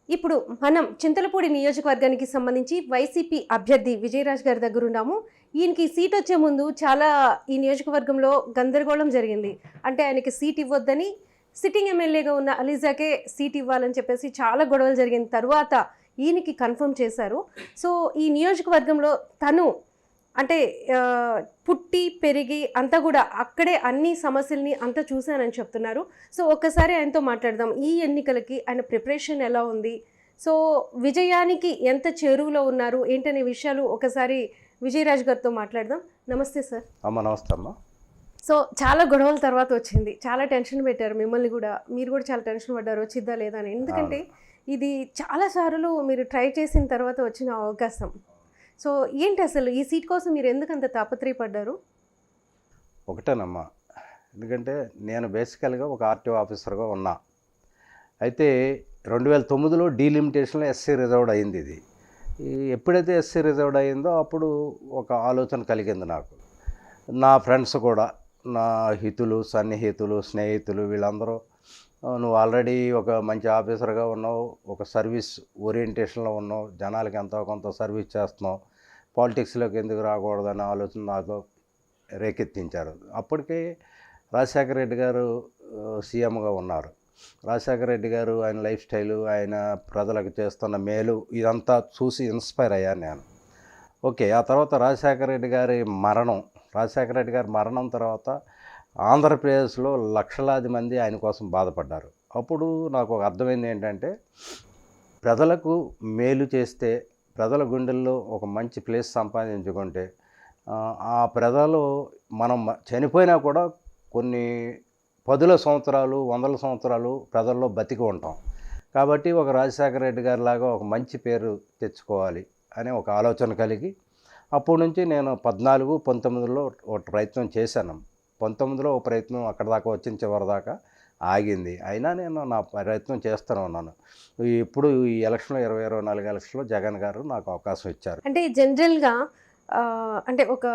ఇప్పుడు మనం చింతలపూడి నియోజకవర్గానికి సంబంధించి వైసీపీ అభ్యర్థి విజయరాజ్ గారి దగ్గర ఉన్నాము. ఈయనకి సీట్ వచ్చే ముందు చాలా ఈ నియోజకవర్గంలో గందరగోళం జరిగింది. అంటే ఆయనకి సీట్ ఇవ్వొద్దని సిట్టింగ్ ఎమ్మెల్యేగా ఉన్న అలీజాకే సీట్ ఇవ్వాలని చెప్పేసి చాలా గొడవలు జరిగిన తర్వాత ఈయనకి కన్ఫర్మ్ చేశారు. సో ఈ నియోజకవర్గంలో తను అంటే పుట్టి పెరిగి అంతా కూడా అక్కడే అన్ని సమస్యల్ని అంతా చూశానని చెప్తున్నారు. సో ఒక్కసారి ఆయనతో మాట్లాడదాం. ఈ ఎన్నికలకి ఆయన ప్రిపరేషన్ ఎలా ఉంది, సో విజయానికి ఎంత చేరువలో ఉన్నారు ఏంటనే విషయాలు ఒకసారి విజయరాజ్ గారితో మాట్లాడదాం. నమస్తే సార్. అమ్మ నమస్తే అమ్మ. సో చాలా గొడవల తర్వాత వచ్చింది, చాలా టెన్షన్ పెట్టారు మిమ్మల్ని కూడా, మీరు కూడా చాలా టెన్షన్ పడ్డారు వచ్చిద్దా లేదా అని. ఎందుకంటే ఇది చాలాసార్లు మీరు ట్రై చేసిన తర్వాత వచ్చిన అవకాశం. సో ఏంటి అసలు ఈ సీట్ కోసం మీరు ఎందుకు అంత తాపత్రయపడ్డారు? ఒకటేనమ్మా, ఎందుకంటే నేను బేసికల్గా ఒక ఆర్టీఓ ఆఫీసర్గా ఉన్నా. అయితే 2009లో డీలిమిటేషన్లో ఎస్సీ రిజర్వ్డ్ అయింది. ఇది ఎప్పుడైతే ఎస్సీ రిజర్వ్డ్ అయిందో అప్పుడు ఒక ఆలోచన కలిగింది నాకు. నా ఫ్రెండ్స్ కూడా, నా హితులు, సన్నిహితులు, స్నేహితులు వీళ్ళందరూ నువ్వు ఆల్రెడీ ఒక మంచి ఆఫీసర్గా ఉన్నావు, ఒక సర్వీస్ ఓరియంటేషన్లో ఉన్నావు, జనాలకి ఎంతో కొంత సర్వీస్ చేస్తున్నావు, పాలిటిక్స్లోకి ఎందుకు రాకూడదనే ఆలోచన నాతో రేకెత్తించారు. అప్పటికే రాజశేఖర రెడ్డి గారు సీఎంగా ఉన్నారు. రాజశేఖర రెడ్డి గారు ఆయన లైఫ్ స్టైలు, ఆయన ప్రజలకు చేస్తున్న మేలు ఇదంతా చూసి ఇన్స్పైర్ అయ్యాను నేను. ఓకే, ఆ తర్వాత రాజశేఖర రెడ్డి గారి మరణం తర్వాత ఆంధ్రప్రదేశ్లో లక్షలాది మంది ఆయన కోసం బాధపడ్డారు. అప్పుడు నాకు ఒక అర్థమైంది ఏంటంటే, ప్రజలకు మేలు చేస్తే, ప్రజల గుండెల్లో ఒక మంచి ప్లేస్ సంపాదించుకుంటే, ఆ ప్రజలు మనం చనిపోయినా కూడా కొన్ని 10 సంవత్సరాలు 100 సంవత్సరాలు ప్రజల్లో బతికి ఉంటాం. కాబట్టి ఒక రాజశేఖర రెడ్డి గారి లాగా ఒక మంచి పేరు తెచ్చుకోవాలి అనే ఒక ఆలోచన కలిగి అప్పటి నుంచి నేను 14, 19లో ఒక ప్రయత్నం చేశాను. 19లో ఒక ప్రయత్నం అక్కడ దాకా వచ్చిన చివరి దాకా ఆగింది. అయినా నేను నా ప్రయత్నం చేస్తూనే ఉన్నాను. ఇప్పుడు ఈ ఎలక్షన్లో 2024 ఎలక్షన్లో జగన్ గారు నాకు అవకాశం ఇచ్చారు. అంటే జనరల్గా అంటే ఒక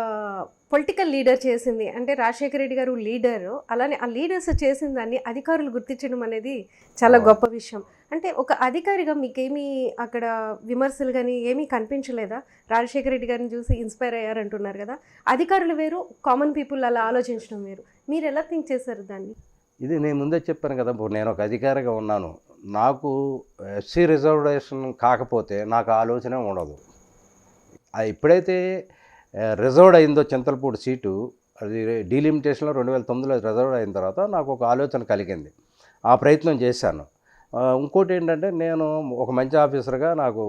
పొలిటికల్ లీడర్ చేసింది, అంటే రాజశేఖర రెడ్డి గారు లీడరు, అలానే ఆ లీడర్స్ చేసిన దాన్ని అధికారులు గుర్తించడం అనేది చాలా గొప్ప విషయం. అంటే ఒక అధికారిగా మీకేమీ అక్కడ విమర్శలు కానీ ఏమీ కనిపించలేదా? రాజశేఖర రెడ్డి గారిని చూసి ఇన్స్పైర్ అయ్యారంటున్నారు కదా, అధికారులు వేరు, కామన్ పీపుల్ అలా ఆలోచించడం వేరు. మీరు ఎలా థింక్ చేశారు దాన్ని? ఇది నేను ముందే చెప్పాను కదా, నేను ఒక అధికారిగా ఉన్నాను. నాకు ఎస్సీ రిజర్వేషన్ కాకపోతే నాకు ఆలోచనే ఉండదు. ఎప్పుడైతే రిజర్వ్డ్ అయిందో చింతలపూడి సీటు, అది డీలిమిటేషన్లో 2009లో రిజర్వ్డ్ అయిన తర్వాత నాకు ఒక ఆలోచన కలిగింది. ఆ ప్రయత్నం చేశాను. ఇంకోటి ఏంటంటే, నేను ఒక మంచి ఆఫీసర్గా నాకు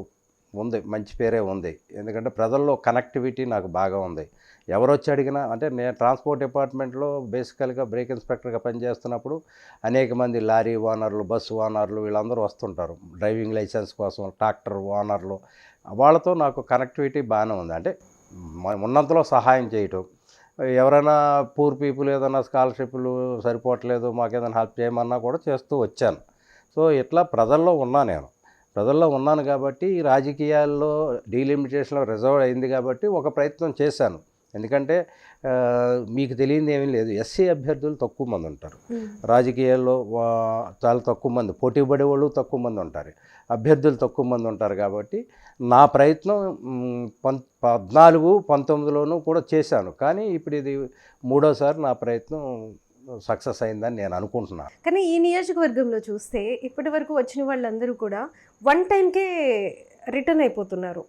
ఉంది, మంచి పేరే ఉంది. ఎందుకంటే ప్రజల్లో కనెక్టివిటీ నాకు బాగా ఉంది. ఎవరు వచ్చి అడిగినా, అంటే నేను ట్రాన్స్పోర్ట్ డిపార్ట్మెంట్లో బేసికల్గా బ్రేక్ ఇన్స్పెక్టర్గా పనిచేస్తున్నప్పుడు అనేక మంది లారీ ఓనర్లు, బస్సు ఓనర్లు వీళ్ళందరూ వస్తుంటారు డ్రైవింగ్ లైసెన్స్ కోసం, ట్రాక్టర్ ఓనర్లు, వాళ్ళతో నాకు కనెక్టివిటీ బాగానే ఉంది. అంటే ఉన్నంతలో సహాయం చేయటం, ఎవరైనా పూర్ పీపుల్ ఏదైనా స్కాలర్షిప్లు సరిపోవట్లేదు మాకు ఏదైనా హెల్ప్ చేయమన్నా కూడా చేస్తూ వచ్చాను. సో ఇట్లా ప్రజల్లో ఉన్నాను కాబట్టి రాజకీయాల్లో డీలిమిటేషన్లో రిజర్వ్ అయింది కాబట్టి ఒక ప్రయత్నం చేశాను. ఎందుకంటే మీకు తెలియంది ఏమీ లేదు, ఎస్సీ అభ్యర్థులు తక్కువ మంది ఉంటారు రాజకీయాల్లో, చాలా తక్కువ మంది, పోటీ పడేవాళ్ళు తక్కువ మంది ఉంటారు, అభ్యర్థులు తక్కువ మంది ఉంటారు. కాబట్టి నా ప్రయత్నం 14, 19లోనూ కూడా చేశాను. కానీ ఇప్పుడు ఇది 3వసారి నా ప్రయత్నం సక్సెస్ అయిందని నేను అనుకుంటున్నాను. కానీ ఈ నియోజకవర్గంలో చూస్తే ఇప్పటి వరకు వచ్చిన వాళ్ళందరూ కూడా 1 టైంకే రిటర్న్ అయిపోతున్నారు.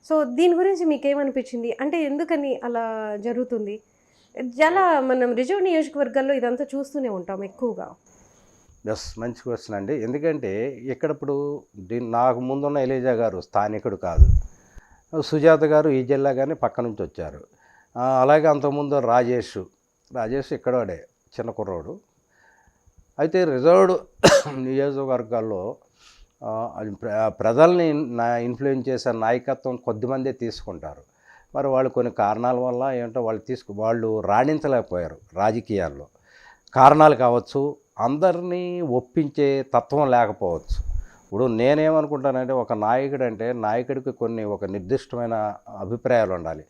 సో దీని గురించి మీకేమనిపించింది? అంటే ఎందుకని అలా జరుగుతుంది? చాలా మనం రిజర్వ్ నియోజకవర్గాల్లో ఇదంతా చూస్తూనే ఉంటాం ఎక్కువగా. మంచి క్వశ్చన్ అండి. ఎందుకంటే ఇక్కడ ఇప్పుడు నాకు ముందున్న ఎలీజా గారు స్థానికుడు కాదు, సుజాత గారు ఈ జిల్లా కానీ పక్క నుంచి వచ్చారు. అలాగే అంతకుముందు రాజేష్ ఇక్కడే చిన్న కుర్రోడు. అయితే రిజర్వ్డ్ నియోజకవర్గాల్లో ప్రజల్ని ఇన్ఫ్లుయెన్స్ చేసే నాయకత్వం కొద్దిమందే తీసుకుంటారు. మరి వాళ్ళు కొన్ని కారణాల వల్ల ఏంటో వాళ్ళు రాణించలేకపోయారు రాజకీయాల్లో. కారణాలు కావచ్చు, అందరినీ ఒప్పించే తత్వం లేకపోవచ్చు. ఇప్పుడు నేనేమనుకుంటానంటే, ఒక నాయకుడికి ఒక నిర్దిష్టమైన అభిప్రాయాలు ఉండాలి.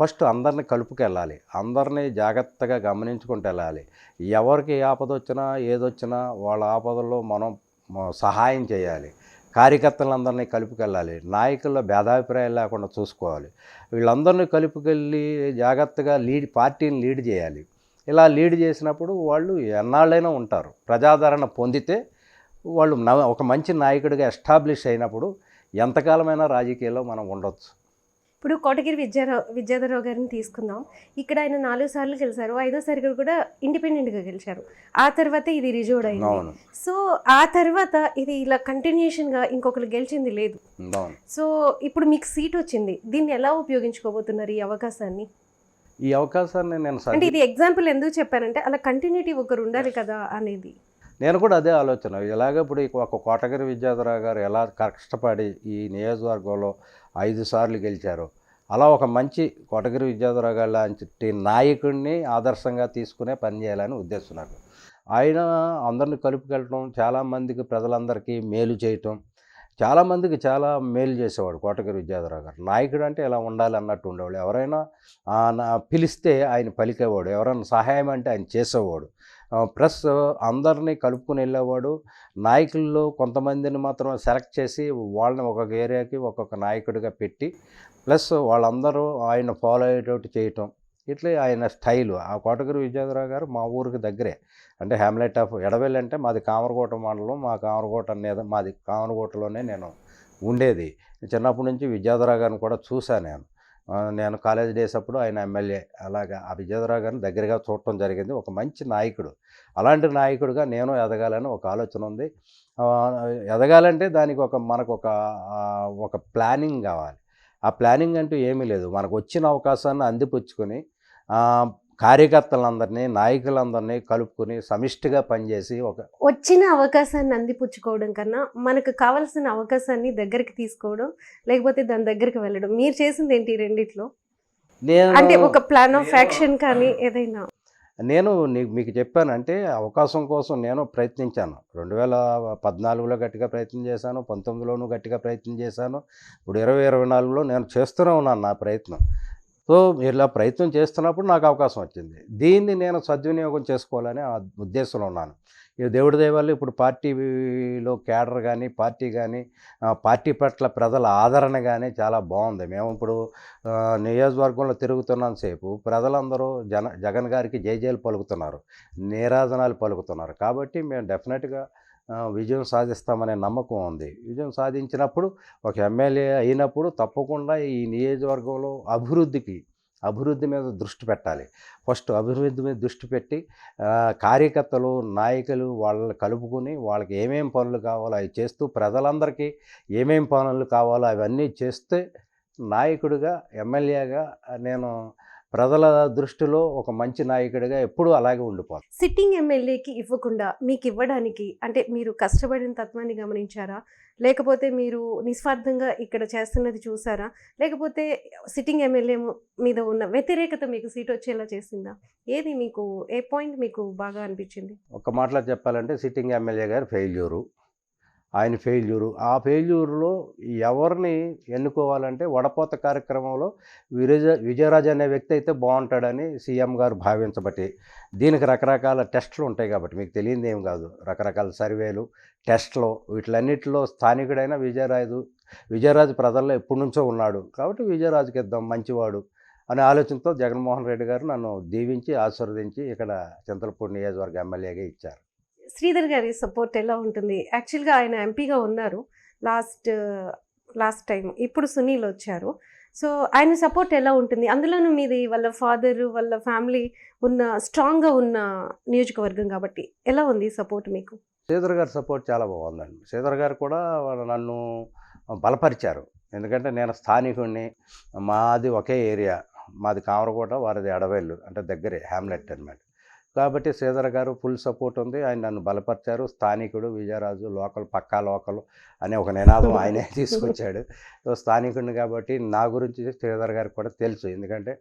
ఫస్ట్ అందరినీ కలుపుకెళ్ళాలి, అందరినీ జాగ్రత్తగా గమనించుకుంటూ వెళ్ళాలి. ఎవరికి ఆపద వచ్చినా ఏదొచ్చినా వాళ్ళ ఆపదల్లో మనం సహాయం చేయాలి. కార్యకర్తలందరినీ కలుపుకెళ్ళాలి, నాయకుల్లో భేదాభిప్రాయాలు లేకుండా చూసుకోవాలి, వీళ్ళందరినీ కలుపుకెళ్ళి జాగ్రత్తగా పార్టీని లీడ్ చేయాలి. ఇలా లీడ్ చేసినప్పుడు వాళ్ళు ఎన్నాళ్ళైనా ఉంటారు. ప్రజాదరణ పొందితే వాళ్ళు ఒక మంచి నాయకుడిగా ఎస్టాబ్లిష్ అయినప్పుడు ఎంతకాలమైనా రాజకీయాల్లో మనం ఉండొచ్చు. ఇప్పుడు కోటగిరి విద్యాధరరావు గారిని తీసుకుందాం. ఇక్కడ ఆయన 4 సార్లు గెలిచారు, 5వ సారి కూడా ఇండిపెండెంట్గా గెలిచారు. ఆ తర్వాత ఇది రిజోర్డ్ అయింది. అవును. సో ఆ తర్వాత ఇది ఇలా కంటిన్యూషన్గా ఇంకొకరు గెలిచింది లేదు. అవును. సో ఇప్పుడు మీకు సీట్ వచ్చింది, దీన్ని ఎలా ఉపయోగించుకోబోతున్నారు ఈ అవకాశాన్ని? ఈ అవకాశాన్ని నేను అంటే ఇది ఎగ్జాంపుల్ ఎందుకు చెప్పానంటే అలా కంటిన్యూటీ ఒకరు ఉండాలి కదా అనేది. నేను కూడా అదే ఆలోచన. ఇలాగ ఇప్పుడు ఒక కోటగిరి విద్యాధరరావు గారు ఎలా కష్టపడి ఈ నియోజకవర్గంలో 5 సార్లు గెలిచారో, అలా ఒక మంచి కోటగిరి విద్యాధరరావు గారు లాంటి నాయకుడిని ఆదర్శంగా తీసుకునే పని చేయాలని ఉద్దేశం నాకు. ఆయన అందరిని కలుపుకెళ్ళటం, చాలామందికి ప్రజలందరికీ మేలు చేయటం, చాలామందికి చాలా మేలు చేసేవాడు కోటగిరి విద్యాధరరావు గారు. నాయకుడు అంటే ఇలా ఉండాలి అన్నట్టు ఉండేవాడు. ఎవరైనా పిలిస్తే ఆయన పలికేవాడు, ఎవరైనా సహాయం అంటే ఆయన చేసేవాడు. ప్లస్ అందరినీ కలుపుకొని వెళ్ళేవాడు. నాయకుల్లో కొంతమందిని మాత్రం సెలెక్ట్ చేసి వాళ్ళని ఒక్కొక్క ఏరియాకి ఒక్కొక్క నాయకుడిగా పెట్టి, ప్లస్ వాళ్ళందరూ ఆయన ఫాలో అయ్యేటట్టు చేయటం, ఇట్లా ఆయన స్టైలు. ఆ కోటగిరి విద్యాధరరావు గారు మా ఊరికి దగ్గరే, అంటే హ్యామ్లెట్ ఆఫ్ ఎడవెల్లి అంటే మాది కామరకోట మండలం. మాది కామరకోటలోనే నేను ఉండేది. చిన్నప్పటి నుంచి విద్యాధరరావు గారిని కూడా చూశాను నేను. నేను కాలేజ్ డేస్ అప్పుడు ఆయన ఎమ్మెల్యే. అలాగా ఆ విద్యాధరరావు గారిని దగ్గరగా చూడటం జరిగింది. ఒక మంచి నాయకుడు. అలాంటి నాయకుడిగా నేను ఎదగాలని ఒక ఆలోచన ఉంది. ఎదగాలంటే దానికి ఒక ప్లానింగ్ కావాలి. ఆ ప్లానింగ్ అంటూ ఏమీ లేదు. మనకు వచ్చిన అవకాశాన్ని అందిపుచ్చుకొని కార్యకర్తలందరినీ, నాయకులందరినీ కలుపుకొని సమిష్టిగా పనిచేసి వచ్చిన అవకాశాన్ని అందిపుచ్చుకోవడం కన్నా మనకు కావాల్సిన అవకాశాన్ని దగ్గరికి తీసుకోవడం, లేకపోతే దాని దగ్గరికి వెళ్ళడం. మీరు చేసింది ఏంటి రెండిట్లో? అంటే ఒక ప్లాన్ ఆఫ్ యాక్షన్ కానీ ఏదైనా? నేను మీకు చెప్పానంటే అవకాశం కోసం నేను ప్రయత్నించాను. 2014లో గట్టిగా ప్రయత్నం చేశాను, 19లోనూ గట్టిగా ప్రయత్నం చేశాను, ఇప్పుడు 2024లో నేను చేస్తూనే ఉన్నాను నా ప్రయత్నం. సో ఇలా ప్రయత్నం చేస్తున్నప్పుడు నాకు అవకాశం వచ్చింది. దీన్ని నేను సద్వినియోగం చేసుకోవాలని ఆ ఉద్దేశంలో ఉన్నాను. ఈ దేవుడి దయ వల్ల ఇప్పుడు పార్టీలో క్యాడర్ కానీ, పార్టీ పట్ల ప్రజల ఆదరణ కానీ చాలా బాగుంది. మేము ఇప్పుడు నియోజకవర్గంలో తిరుగుతున్నంత సేపు ప్రజలందరూ జగన్ గారికి జయజయలు పలుకుతున్నారు, నీరాజనాలు పలుకుతున్నారు. కాబట్టి మేము డెఫినెట్గా విజయం సాధిస్తామనే నమ్మకం ఉంది. విజయం సాధించినప్పుడు ఒక ఎమ్మెల్యే అయినప్పుడు తప్పకుండా ఈ నియోజకవర్గంలో అభివృద్ధి మీద దృష్టి పెట్టాలి. ఫస్ట్ అభివృద్ధి మీద దృష్టి పెట్టి కార్యకర్తలు, నాయకులు వాళ్ళని కలుపుకొని వాళ్ళకి ఏమేం పనులు కావాలో అవి చేస్తూ, ప్రజలందరికీ ఏమేం పనులు కావాలో అవన్నీ చేస్తే నాయకుడిగా, ఎమ్మెల్యేగా నేను ప్రజల దృష్టిలో ఒక మంచి నాయకుడిగా ఎప్పుడూ అలాగే ఉండిపోతాను. సిట్టింగ్ ఎమ్మెల్యేకి ఇవ్వకుండా మీకు ఇవ్వడానికి అంటే మీరు కష్టపడిన తత్వాన్ని గమనించారా, లేకపోతే మీరు నిస్వార్థంగా ఇక్కడ చేస్తున్నది చూసారా, లేకపోతే సిట్టింగ్ ఎమ్మెల్యే మీద ఉన్న వ్యతిరేకత మీకు సీట్ వచ్చేలా చేసిందా? ఏది మీకు, ఏ పాయింట్ మీకు బాగా అనిపించింది? ఒక మాటలో చెప్పాలంటే సిట్టింగ్ ఎమ్మెల్యే గారు ఆయన ఫెయిల్యూరు. ఆ ఫెయిల్యూర్లో ఎవరిని ఎన్నుకోవాలంటే వడపోత కార్యక్రమంలో విజయరాజు అనే వ్యక్తి అయితే బాగుంటాడని సీఎం గారు భావించబట్టి, దీనికి రకరకాల టెస్టులు ఉంటాయి కాబట్టి మీకు తెలియదు ఏం కాదు, రకరకాల సర్వేలు, టెస్టులు, వీటిలన్నిటిలో స్థానికుడైన విజయరాజు ప్రజల్లో ఎప్పటి నుంచో ఉన్నాడు కాబట్టి విజయరాజుకి ఇద్దాం, మంచివాడు అనే ఆలోచనతో జగన్మోహన్ రెడ్డి గారు నన్ను దీవించి ఆశీర్వదించి ఇక్కడ చింతలపూడి నియోజకవర్గ ఎమ్మెల్యేగా ఇచ్చారు. శ్రీధర్ గారి సపోర్ట్ ఎలా ఉంటుంది? యాక్చువల్గా ఆయన ఎంపీగా ఉన్నారు లాస్ట్ టైం, ఇప్పుడు సునీల్ వచ్చారు. సో ఆయన సపోర్ట్ ఎలా ఉంటుంది? అందులోనూ మీది వాళ్ళ ఫాదర్, వాళ్ళ ఫ్యామిలీ స్ట్రాంగ్గా ఉన్న నియోజకవర్గం కాబట్టి ఎలా ఉంది సపోర్ట్ మీకు? శ్రీధర్ గారి సపోర్ట్ చాలా బాగుందండి. శ్రీధర్ గారు కూడా నన్ను బలపరిచారు. ఎందుకంటే నేను స్థానికుడిని, మాది ఒకే ఏరియా, మాది కామరకోట, వారిది ఎడవెల్లు, అంటే దగ్గరే హ్యామ్లెట్ అనమాట. కాబట్టి శ్రీధర్ గారు ఫుల్ సపోర్ట్ ఉంది. ఆయన నన్ను బలపరిచారు. స్థానికుడు, విజయరాజు, పక్కా లోకల్ అనే ఒక నినాదం ఆయనే తీసుకొచ్చాడు. సో స్థానికుడిని కాబట్టి నా గురించి శ్రీధర్ గారికి కూడా తెలుసు. ఎందుకంటే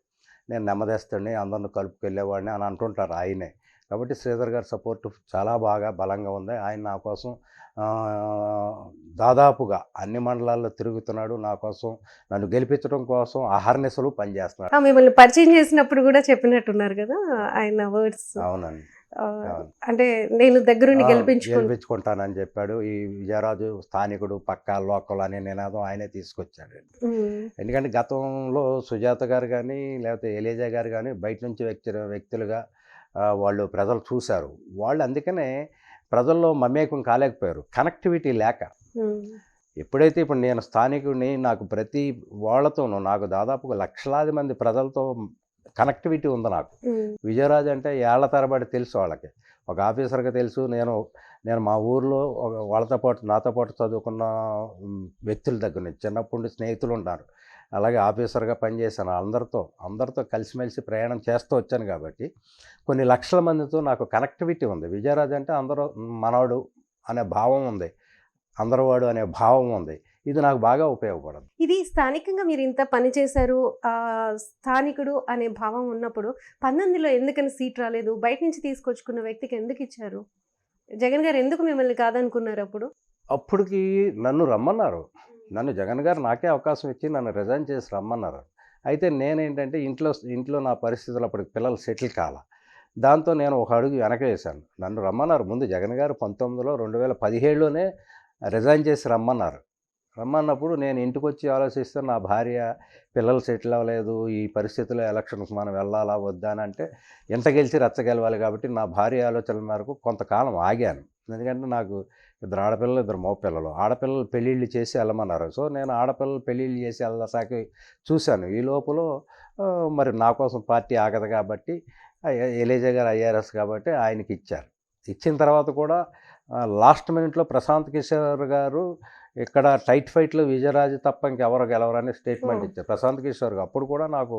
నేను నెమ్మదిస్తుడిని, అందరిని కలుపుకెళ్ళేవాడిని అని అంటుంటారు ఆయనే. కాబట్టి శ్రీధర్ గారి సపోర్ట్ చాలా బాగా బలంగా ఉంది. ఆయన నా కోసం ఆ, దాదాపుగా అన్ని మండలాల్లో తిరుగుతున్నాడు. నా కోసం నన్ను గెలిపించడం కోసం అహర్నిశలు పనిచేస్తున్నాడు. మిమ్మల్ని పరిచయం చేసినప్పుడు కూడా చెప్పినట్టున్నారు కదా ఆయన వర్డ్స్. అవునండి. అవును. అంటే నేను దగ్గరుండి గెలిపించుకుంటానని చెప్పాడు. ఈ విజయరాజు స్థానికుడు పక్కా లోకల్ అనే నినాదం ఆయనే తీసుకొచ్చాడు. ఎందుకంటే గతంలో సుజాత గారు కానీ లేకపోతే ఎలీజా గారు కానీ బయట నుంచి వ్యక్తులుగా వాళ్ళు ప్రజలు చూశారు. వాళ్ళు అందుకనే ప్రజల్లో మమేకం కాలేకపోయారు, కనెక్టివిటీ లేక. ఎప్పుడైతే ఇప్పుడు నేను స్థానికుడిని, నాకు ప్రతి వాళ్ళతోనూ నాకు దాదాపుగా లక్షలాది మంది ప్రజలతో కనెక్టివిటీ ఉంది నాకు. విజయరాజు అంటే ఏళ్ల తరబడి తెలుసు వాళ్ళకి, ఒక ఆఫీసర్గా తెలుసు. నేను మా ఊర్లో వాళ్ళతో పాటు నాతో పాటు చదువుకున్న వ్యక్తుల దగ్గర నుంచి చిన్నప్పటి నుండి స్నేహితులు ఉన్నారు. అలాగే ఆఫీసర్గా పనిచేశాను. అందరితో కలిసిమెలిసి ప్రయాణం చేస్తూ వచ్చాను. కాబట్టి కొన్ని లక్షల మందితో నాకు కనెక్టివిటీ ఉంది. విజయరాజు అంటే అందరూ మనవాడు అనే భావం ఉంది, అందరవాడు అనే భావం ఉంది. ఇది నాకు బాగా ఉపయోగపడదు. ఇది స్థానికంగా మీరు ఇంత పని చేశారు, స్థానికుడు అనే భావం ఉన్నప్పుడు 19లో ఎందుకని సీట్ రాలేదు? బయట నుంచి తీసుకొచ్చుకున్న వ్యక్తికి ఎందుకు ఇచ్చారు? జగన్ గారు ఎందుకు మిమ్మల్ని కాదనుకున్నారు అప్పుడు? అప్పటికి నన్ను రమ్మన్నారు. నన్ను జగన్ గారు నాకే అవకాశం ఇచ్చి నన్ను రిజైన్ చేసి రమ్మన్నారు. అయితే నేనేంటంటే ఇంట్లో నా పరిస్థితులు అప్పటికి పిల్లలు సెటిల్ కాల. దాంతో నేను ఒక అడుగు వెనక వేశాను. నన్ను రమ్మన్నారు ముందు జగన్ గారు 2017లోనే రిజైన్ చేసి రమ్మన్నప్పుడు నేను ఇంటికి వచ్చి ఆలోచిస్తే నా భార్య పిల్లలు సెటిల్ అవ్వలేదు, ఈ పరిస్థితుల్లో ఎలక్షన్కి మనం వెళ్ళాలా వద్దా అని అంటే ఎంత గెలిచి రచ్చగెలవాలి. కాబట్టి నా భార్య ఆలోచనల మేరకు కొంతకాలం ఆగాను. ఎందుకంటే నాకు 2 ఆడపిల్లలు 2 మగపిల్లలు. ఆడపిల్లలు పెళ్ళిళ్ళు చేసి వెళ్ళమన్నారు. సో నేను ఆడపిల్లలు పెళ్ళిళ్ళు చేసి వెళ్ళసాకి చూశాను. ఈ లోపల మరి నా కోసం పార్టీ ఆగదు కాబట్టి ఎలీజా గారు ఐఆర్ఎస్ కాబట్టి ఆయనకి ఇచ్చారు. ఇచ్చిన తర్వాత కూడా లాస్ట్ మినిట్లో ప్రశాంత్ కిషోర్ గారు ఇక్కడ టైట్ ఫైట్లో విజయరాజు తప్ప ఇంకెవరు గెలవరని స్టేట్మెంట్ ఇచ్చారు ప్రశాంత్ కిషోర్ గారు. అప్పుడు కూడా నాకు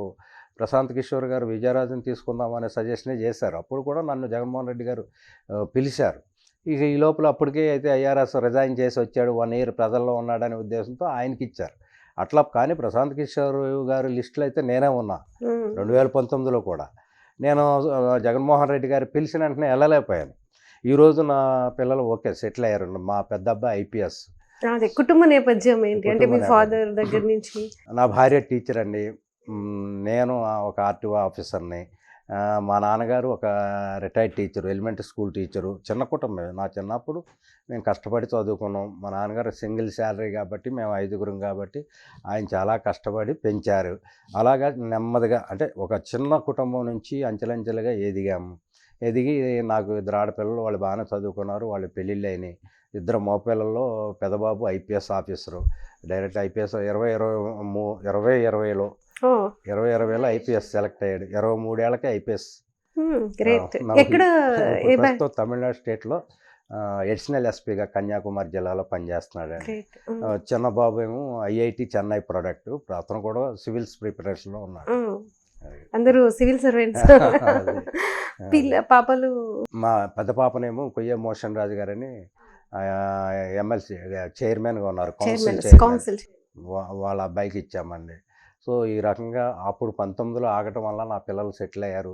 ప్రశాంత్ కిషోర్ గారు విజయరాజుని తీసుకుందామనే సజెషనే చేశారు. అప్పుడు కూడా నన్ను జగన్మోహన్ రెడ్డి గారు పిలిచారు. ఇక ఈ లోపల అప్పటికే అయితే ఐఆర్ఎస్ రిజైన్ చేసి వచ్చాడు, 1 ఇయర్ ప్రజల్లో ఉన్నాడనే ఉద్దేశంతో ఆయనకి ఇచ్చారు. అట్లా కానీ ప్రశాంత్ కిషోర్ గారి లిస్టులో అయితే నేనే ఉన్నా 2019లో కూడా. నేను జగన్మోహన్ రెడ్డి గారు పిలిచిన వెంటనే వెళ్ళలేకపోయాను. ఈరోజు నా పిల్లలు ఓకే సెటిల్ అయ్యారు. మా పెద్ద అబ్బాయి ఐపీఎస్. అదే కుటుంబ నేపథ్యం ఏంటి అంటే మీ ఫాదర్ దగ్గర నుంచి? నా భార్య టీచర్ అండి, నేను ఒక ఆర్టీఓ ఆఫీసర్ని, మా నాన్నగారు ఒక retired teacher, elementary school teacher. చిన్న కుటుంబమే. నా చిన్నప్పుడు మేము కష్టపడి చదువుకున్నాం. మా నాన్నగారు సింగిల్ శాలరీ కాబట్టి మేము 5గురం కాబట్టి ఆయన చాలా కష్టపడి పెంచారు. అలాగా నెమ్మదిగా అంటే ఒక చిన్న కుటుంబం నుంచి అంచెలంచెలుగా ఎదిగి నాకు 2 ఆడపిల్లలు, వాళ్ళు బాగానే చదువుకున్నారు, వాళ్ళు పెళ్ళిళ్ళు అయినాయి. 2 మగపిల్లల్లో పెద్దబాబు ఐపీఎస్ ఆఫీసరు, డైరెక్ట్ ఐపీఎస్ 2020లో ఐపీఎస్ సెలెక్ట్ అయ్యాడు. 23 ఏళ్ళకే ఐపీఎస్. తమిళనాడు స్టేట్లో ఎడిషనల్ ఎస్పీగా కన్యాకుమారి జిల్లాలో పనిచేస్తున్నాడు. చిన్న బాబు ఏమో ఐఐటి చెన్నై ప్రొడక్ట్, అతను కూడా సివిల్స్ ప్రిపరేషన్లో ఉన్నాడు. అందరూ సివిల్ సర్వెంట్స్. పాపలు, మా పెద్ద పాపనేమో కొయ్య మోషన్ రాజు గారని ఎమ్మెల్సీ చైర్మన్గా ఉన్నారు, కౌన్సిల్. వాళ్ళ అబ్బాయికి ఇచ్చామండి. సో ఈ రకంగా అప్పుడు 19లో ఆగటం వల్ల నా పిల్లలు సెటిల్ అయ్యారు.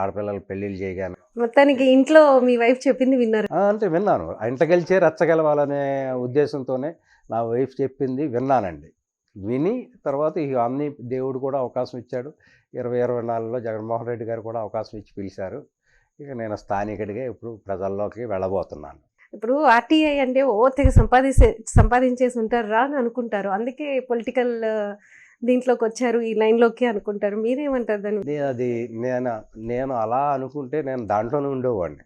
ఆడపిల్లలు పెళ్ళిళ్ళు చేయగానే మొత్తానికి ఇంట్లో మీ వైఫ్ చెప్పింది విన్నారు? అంటే విన్నాను. ఇంట గెలిచే రచ్చగలవాలనే ఉద్దేశంతోనే నా వైఫ్ చెప్పింది విన్నానండి. విని తర్వాత ఇక అన్ని దేవుడు కూడా అవకాశం ఇచ్చాడు. 2024లో జగన్మోహన్ రెడ్డి గారు కూడా అవకాశం ఇచ్చి పిలిచారు. ఇక నేను స్థానికుడిగా ఇప్పుడు ప్రజల్లోకి వెళ్ళబోతున్నాను. ఇప్పుడు ఆర్టీఐ అంటే తెగ సంపాదించేసి ఉంటారు రా అని అనుకుంటారు, అందుకే పొలిటికల్ దీంట్లోకి వచ్చారు, ఈ లైన్లోకి అనుకుంటారు. మీరేమంటారు దాన్ని? అది నేను అలా అనుకుంటే నేను దాంట్లోనే ఉండేవాడిని.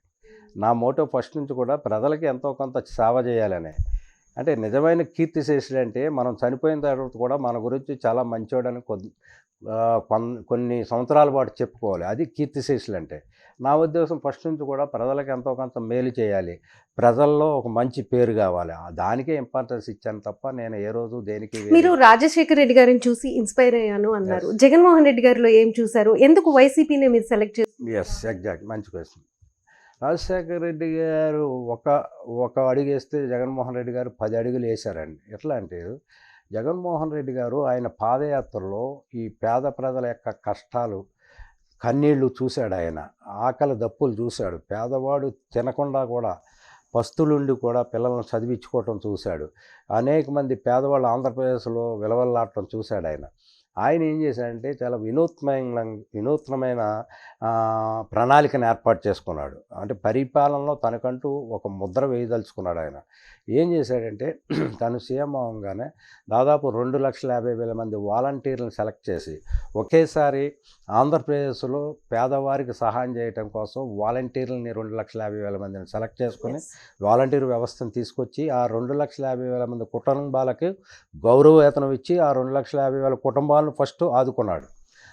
నా మోటో ఫస్ట్ నుంచి కూడా ప్రజలకి ఎంతో కొంత సేవ చేయాలనే. అంటే నిజమైన కీర్తిశేషుడు అంటే మనం చనిపోయిన తర్వాత కూడా మన గురించి చాలా మంచోడని కొన్ని సంవత్సరాల పాటు చెప్పుకోవాలి. అది కీర్తిశేషులు అంటే. నా ఉద్దేశం ఫస్ట్ నుంచి కూడా ప్రజలకు ఎంతో కొంత మేలు చేయాలి, ప్రజల్లో ఒక మంచి పేరు కావాలి, దానికే ఇంపార్టెన్స్ ఇచ్చాను తప్ప నేను ఏ రోజు దేనికి. మీరు రాజశేఖర్ రెడ్డి గారిని చూసి ఇన్స్పైర్ అయ్యాను అన్నారు. జగన్మోహన్ రెడ్డి గారిలో ఏం చూశారు? ఎందుకు వైసీపీని మీరు సెలెక్ట్ చేశారు? ఎగ్జాక్ట్, మంచి క్వశ్చన్. రాజశేఖర రెడ్డి గారు ఒక అడుగు వేస్తే జగన్మోహన్ రెడ్డి గారు 10 అడుగులు వేశారండి. ఎట్లా అంటే జగన్మోహన్ రెడ్డి గారు ఆయన పాదయాత్రలో ఈ పేద ప్రజల యొక్క కష్టాలు కన్నీళ్లు చూశాడు ఆయన, ఆకలి దప్పులు చూశాడు, పేదవాడు తినకుండా కూడా పస్తులుండి కూడా పిల్లలను చదివించుకోవటం చూశాడు, అనేక మంది పేదవాళ్ళు ఆంధ్రప్రదేశ్లో విలవల్లాడటం చూశాడు ఆయన. ఆయన ఏం చేశాడంటే చాలా వినూత్నమైన ప్రణాళికను ఏర్పాటు చేసుకున్నాడు. అంటే పరిపాలనలో తనకంటూ ఒక ముద్ర వేయదలుచుకున్నాడు ఆయన. ఏం చేశాడంటే తను సీఎం అవ్వగానే దాదాపు 2,50,000 మంది వాలంటీర్లను సెలెక్ట్ చేసి ఒకేసారి ఆంధ్రప్రదేశ్లో పేదవారికి సహాయం చేయటం కోసం వాలంటీర్లని 2,50,000 మందిని సెలెక్ట్ చేసుకొని వాలంటీర్ వ్యవస్థను తీసుకొచ్చి ఆ 2,50,000 మంది కుటుంబాలకు గౌరవ వేతనం ఇచ్చి ఆ 2,50,000 కుటుంబాలను ఫస్ట్ ఆదుకున్నాడు.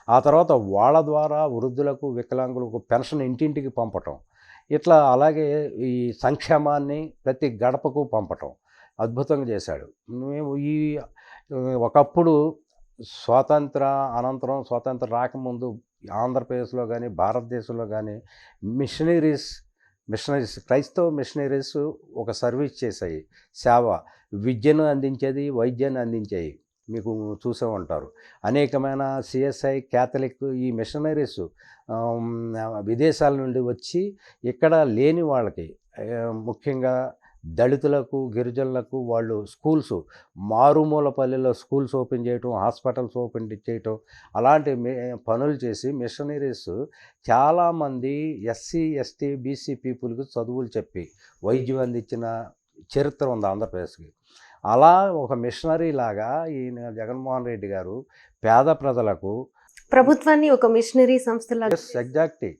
ఆ తర్వాత వాళ్ళ ద్వారా వృద్ధులకు, వికలాంగులకు పెన్షన్ ఇంటింటికి పంపటం, ఇట్లా అలాగే ఈ సంక్షేమాన్ని ప్రతి గడపకు పంపటం అద్భుతంగా చేశాడు. మేము ఒకప్పుడు స్వాతంత్ర అనంతరం, స్వాతంత్రం రాకముందు ఆంధ్రప్రదేశ్లో కానీ భారతదేశంలో కానీ మిషనరీస్ క్రైస్తవ మిషనరీస్ ఒక సర్వీస్ చేశాయి, సేవ, విద్యను అందించేది, వైద్యాన్ని అందించాయి. మీకు చూసే ఉంటారు. అనేకమైన సిఎస్ఐ, క్యాథలిక్ ఈ మిషనరీస్ విదేశాల నుండి వచ్చి ఇక్కడ లేని వాళ్ళకి, ముఖ్యంగా దళితులకు, గిరిజనులకు వాళ్ళు స్కూల్స్, మారుమూల పల్లెల్లో స్కూల్స్ ఓపెన్ చేయటం, హాస్పిటల్స్ ఓపెన్ చేయటం, అలాంటి పనులు చేసి మిషనరీస్ చాలామంది ఎస్సీ, ఎస్టీ, బీసీ పీపుల్కి చదువులు చెప్పి వైద్యం అందించిన చరిత్ర ఉంది ఆంధ్రప్రదేశ్కి. అలా ఒక మిషనరీ లాగా ఈయన జగన్మోహన్ రెడ్డి గారు పేద ప్రజలకు ప్రభుత్వాన్ని ఒక మిషనరీ సంస్థలాగా ఎగ్జాక్ట్లీ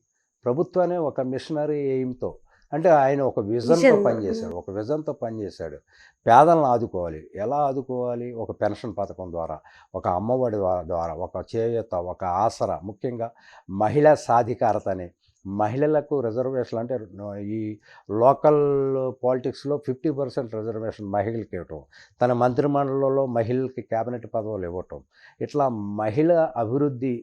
ప్రభుత్వాన్ని ఒక మిషనరీ ఎయిమ్తో, అంటే ఆయన ఒక విజన్తో పనిచేశాడు. పేదలను ఆదుకోవాలి. ఎలా ఆదుకోవాలి? ఒక పెన్షన్ పథకం ద్వారా, ఒక అమ్మఒడి ద్వారా, ఒక చేయూత, ఒక ఆసరా, ముఖ్యంగా మహిళా సాధికారత అని, మహిళలకు రిజర్వేషన్, అంటే ఈ లోకల్ పాలిటిక్స్లో 50% రిజర్వేషన్ మహిళలకు ఇవ్వటం, తన మంత్రిమండలిలో మహిళలకి క్యాబినెట్ పదవులు ఇవ్వటం, ఇట్లా మహిళ అభివృద్ధి,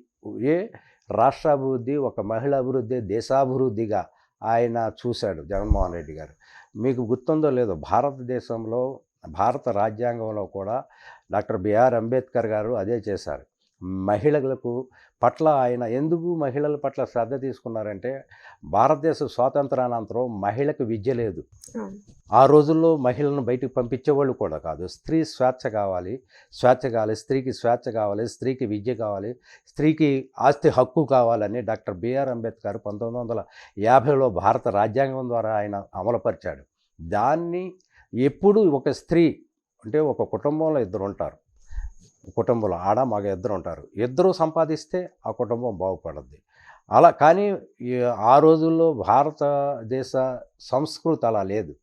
రాష్ట్ర అభివృద్ధి, ఒక మహిళ అభివృద్ధి దేశాభివృద్ధిగా ఆయన చూశాడు జగన్మోహన్ రెడ్డి గారు. మీకు గుర్తుందో లేదో, భారతదేశంలో భారత రాజ్యాంగంలో కూడా డాక్టర్ బిఆర్ అంబేద్కర్ గారు అదే చేశారు. మహిళలకు పట్ల ఆయన ఎందుకు మహిళల పట్ల శ్రద్ధ తీసుకున్నారంటే, భారతదేశ స్వాతంత్రానంతరం మహిళకు విద్య లేదు. ఆ రోజుల్లో మహిళలను బయటకు పంపించేవాళ్ళు కూడా కాదు. స్వేచ్ఛ కావాలి, స్త్రీకి స్వేచ్ఛ కావాలి, స్త్రీకి విద్య కావాలి, స్త్రీకి ఆస్తి హక్కు కావాలని డాక్టర్ బిఆర్ అంబేద్కర్ 1950లో భారత రాజ్యాంగం ద్వారా ఆయన అమలుపరిచాడు. దాన్ని ఎప్పుడు ఒక స్త్రీ, అంటే ఒక కుటుంబంలో ఇద్దరు ఉంటారు, కుటుంబంలో ఆడ మగ ఇద్దరు ఉంటారు, ఇద్దరు సంపాదిస్తే ఆ కుటుంబం బాగుపడుద్ది. అలా కానీ ఆ రోజుల్లో భారతదేశ సంస్కృతి అలా లేదు.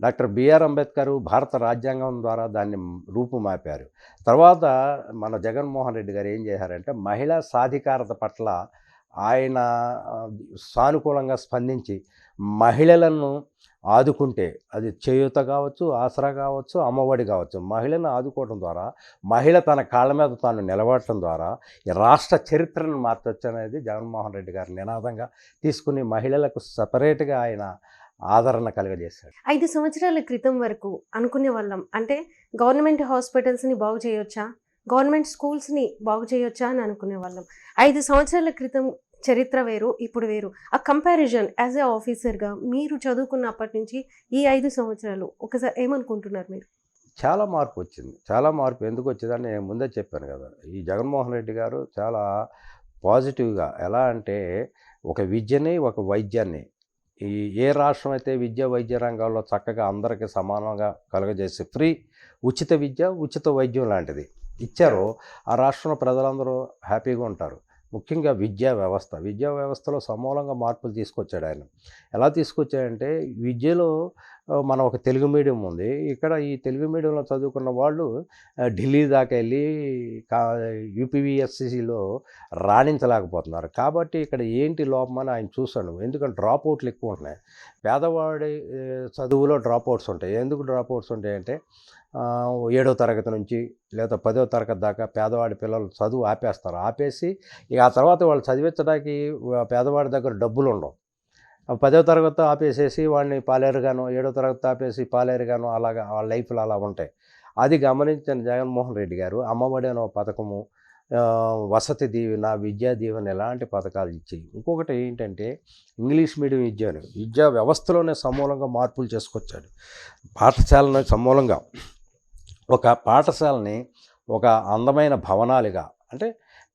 డాక్టర్ బిఆర్ అంబేద్కర్ భారత రాజ్యాంగం ద్వారా దాన్ని రూపుమాపారు. తర్వాత మన జగన్మోహన్ రెడ్డి గారు ఏం చేశారంటే, మహిళా సాధికారత పట్ల ఆయన సానుకూలంగా స్పందించి మహిళలను ఆదుకుంటే, అది చేయూత కావచ్చు, ఆసరా కావచ్చు, అమ్మఒడి కావచ్చు, మహిళను ఆదుకోవడం ద్వారా, మహిళ తన కాళ్ళ మీద తాను నిలబడటం ద్వారా ఈ రాష్ట్ర చరిత్రను మార్చొచ్చు అనేది జగన్మోహన్ రెడ్డి గారి నినాదంగా తీసుకుని మహిళలకు సపరేట్గా ఆయన ఆదరణ కలుగజేశాడు. 5 సంవత్సరాల క్రితం వరకు అనుకునే వాళ్ళం, అంటే గవర్నమెంట్ హాస్పిటల్స్ని బాగు చేయొచ్చా, గవర్నమెంట్ స్కూల్స్ని బాగు చేయొచ్చా అని అనుకునే వాళ్ళం. 5 సంవత్సరాల క్రితం చరిత్ర వేరు, ఇప్పుడు వేరు. ఆ కంపారిజన్ యాజ్ ఏ ఆఫీసర్గా మీరు చదువుకున్నప్పటి నుంచి ఈ 5 సంవత్సరాలు ఒకసారి ఏమనుకుంటున్నారు మీరు? చాలా మార్పు వచ్చింది. చాలా మార్పు ఎందుకు వచ్చిందని నేను ముందే చెప్పాను కదా. ఈ జగన్మోహన్ రెడ్డి గారు చాలా పాజిటివ్గా, ఎలా అంటే ఒక విద్యని, ఒక వైద్యాన్ని, ఏ రాష్ట్రం అయితే వైద్య రంగాల్లో చక్కగా అందరికీ సమానంగా కలుగజేసి ఫ్రీ ఉచిత విద్య, ఉచిత వైద్యం లాంటిది ఇచ్చారో ఆ రాష్ట్రంలో ప్రజలందరూ హ్యాపీగా ఉంటారు. ముఖ్యంగా విద్యా వ్యవస్థలో సమూలంగా మార్పులు తీసుకొచ్చాడు ఆయన. ఎలా తీసుకొచ్చాడంటే, విద్యలో మన ఒక తెలుగు మీడియం ఉంది. ఇక్కడ ఈ తెలుగు మీడియంలో చదువుకున్న వాళ్ళు ఢిల్లీ దాకా వెళ్ళి యూపీవీఎస్సీలో రాణించలేకపోతున్నారు. కాబట్టి ఇక్కడ ఏంటి లోపమని ఆయన చూశాడు. ఎందుకంటే డ్రాప్ అవుట్లు ఎక్కువ ఉంటున్నాయి. పేదవాడి చదువులో డ్రాప్ అవుట్స్ ఉంటాయి. ఎందుకు డ్రాప్ అవుట్స్ ఉంటాయంటే, 7వ తరగతి నుంచి లేదా 10వ తరగతి దాకా పేదవాడి పిల్లలు చదువు ఆపేస్తారు. ఆపేసి ఇక ఆ తర్వాత వాళ్ళు చదివించడానికి పేదవాడి దగ్గర డబ్బులు ఉండవు. 10వ తరగతి ఆపేసేసి వాడిని పాలేరుగాను, 7వ తరగతి ఆపేసి పాలేరుగాను, అలాగా వాళ్ళ లైఫ్లు అలా ఉంటాయి. అది గమనించిన జగన్మోహన్ రెడ్డి గారు అమ్మఒడి అనే పథకము, వసతి దీవెన, విద్యా దీవెన ఇలాంటి పథకాలు ఇచ్చి, ఇంకొకటి ఏంటంటే ఇంగ్లీష్ మీడియం విద్యా వ్యవస్థలోనే సమూలంగా మార్పులు చేసుకొచ్చాడు. పాఠశాలను సమూలంగా ఒక పాఠశాలని ఒక అందమైన భవనాలుగా, అంటే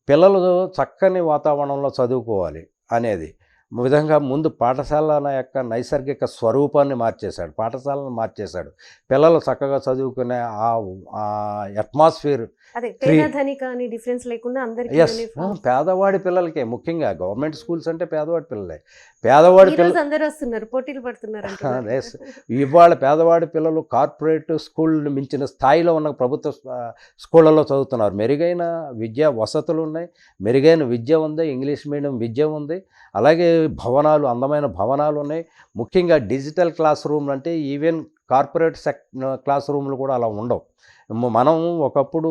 పిల్లలు చక్కని వాతావరణంలో చదువుకోవాలి అనేది విధంగా ముందు పాఠశాల యొక్క నైసర్గిక స్వరూపాన్ని మార్చేశాడు, పాఠశాలను మార్చేశాడు. పిల్లలు చక్కగా చదువుకునే ఆ అట్మాస్ఫియర్ అదే పేద ధనిక అని డిఫరెన్స్ లేకుండా అందరికీ ఎస్ uniform. పేదవాడి పిల్లలకే, ముఖ్యంగా గవర్నమెంట్ స్కూల్స్ అంటే పేదవాడి పిల్లలే. పేదవాడి ఈ పిల్ల రోజు అందరూ వస్తున్నారు, పోటీలు పడుతున్నారు అంటున్నారు. Yes. ఇవాళ పేదవాడి పిల్లలు కార్పొరేట్ స్కూళ్ళను మించిన స్థాయిలో ఉన్న ప్రభుత్వ స్కూళ్ళలో చదువుతున్నారు. మెరుగైన విద్యా వసతులు ఉన్నాయి, మెరుగైన విద్య ఉంది, ఇంగ్లీష్ మీడియం విద్య ఉంది, అలాగే భవనాలు, అందమైన భవనాలు ఉన్నాయి. ముఖ్యంగా డిజిటల్ క్లాస్ రూమ్లు, అంటే ఈవెన్ కార్పొరేట్ క్లాస్ రూమ్లు కూడా అలా ఉండవు. మనం ఒకప్పుడు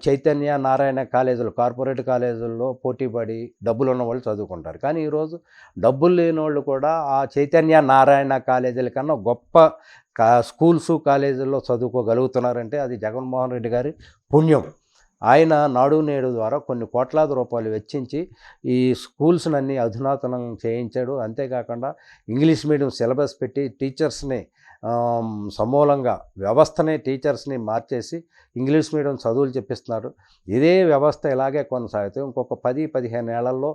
చైతన్య నారాయణ కాలేజీలు, కార్పొరేట్ కాలేజీల్లో పోటీపడి డబ్బులు ఉన్న వాళ్ళు చదువుకుంటారు. కానీ ఈరోజు డబ్బులు లేని వాళ్ళు కూడా ఆ చైతన్య నారాయణ కాలేజీల కన్నా గొప్ప స్కూల్స్ కాలేజీల్లో చదువుకోగలుగుతున్నారంటే అది జగన్మోహన్ రెడ్డి గారి పుణ్యం. ఆయన నాడు నేడు ద్వారా కొన్ని కోట్లాది రూపాయలు వెచ్చించి ఈ స్కూల్స్నన్నీ అధునాతనం చేయించాడు. అంతేకాకుండా ఇంగ్లీష్ మీడియం సిలబస్ పెట్టి టీచర్స్ని సమూలంగా వ్యవస్థనే టీచర్స్ని మార్చేసి ఇంగ్లీష్ మీడియం చదువులు చెప్పిస్తున్నారు. ఇదే వ్యవస్థ ఇలాగే కొనసాగితే ఇంకొక 10-15 ఏళ్లలో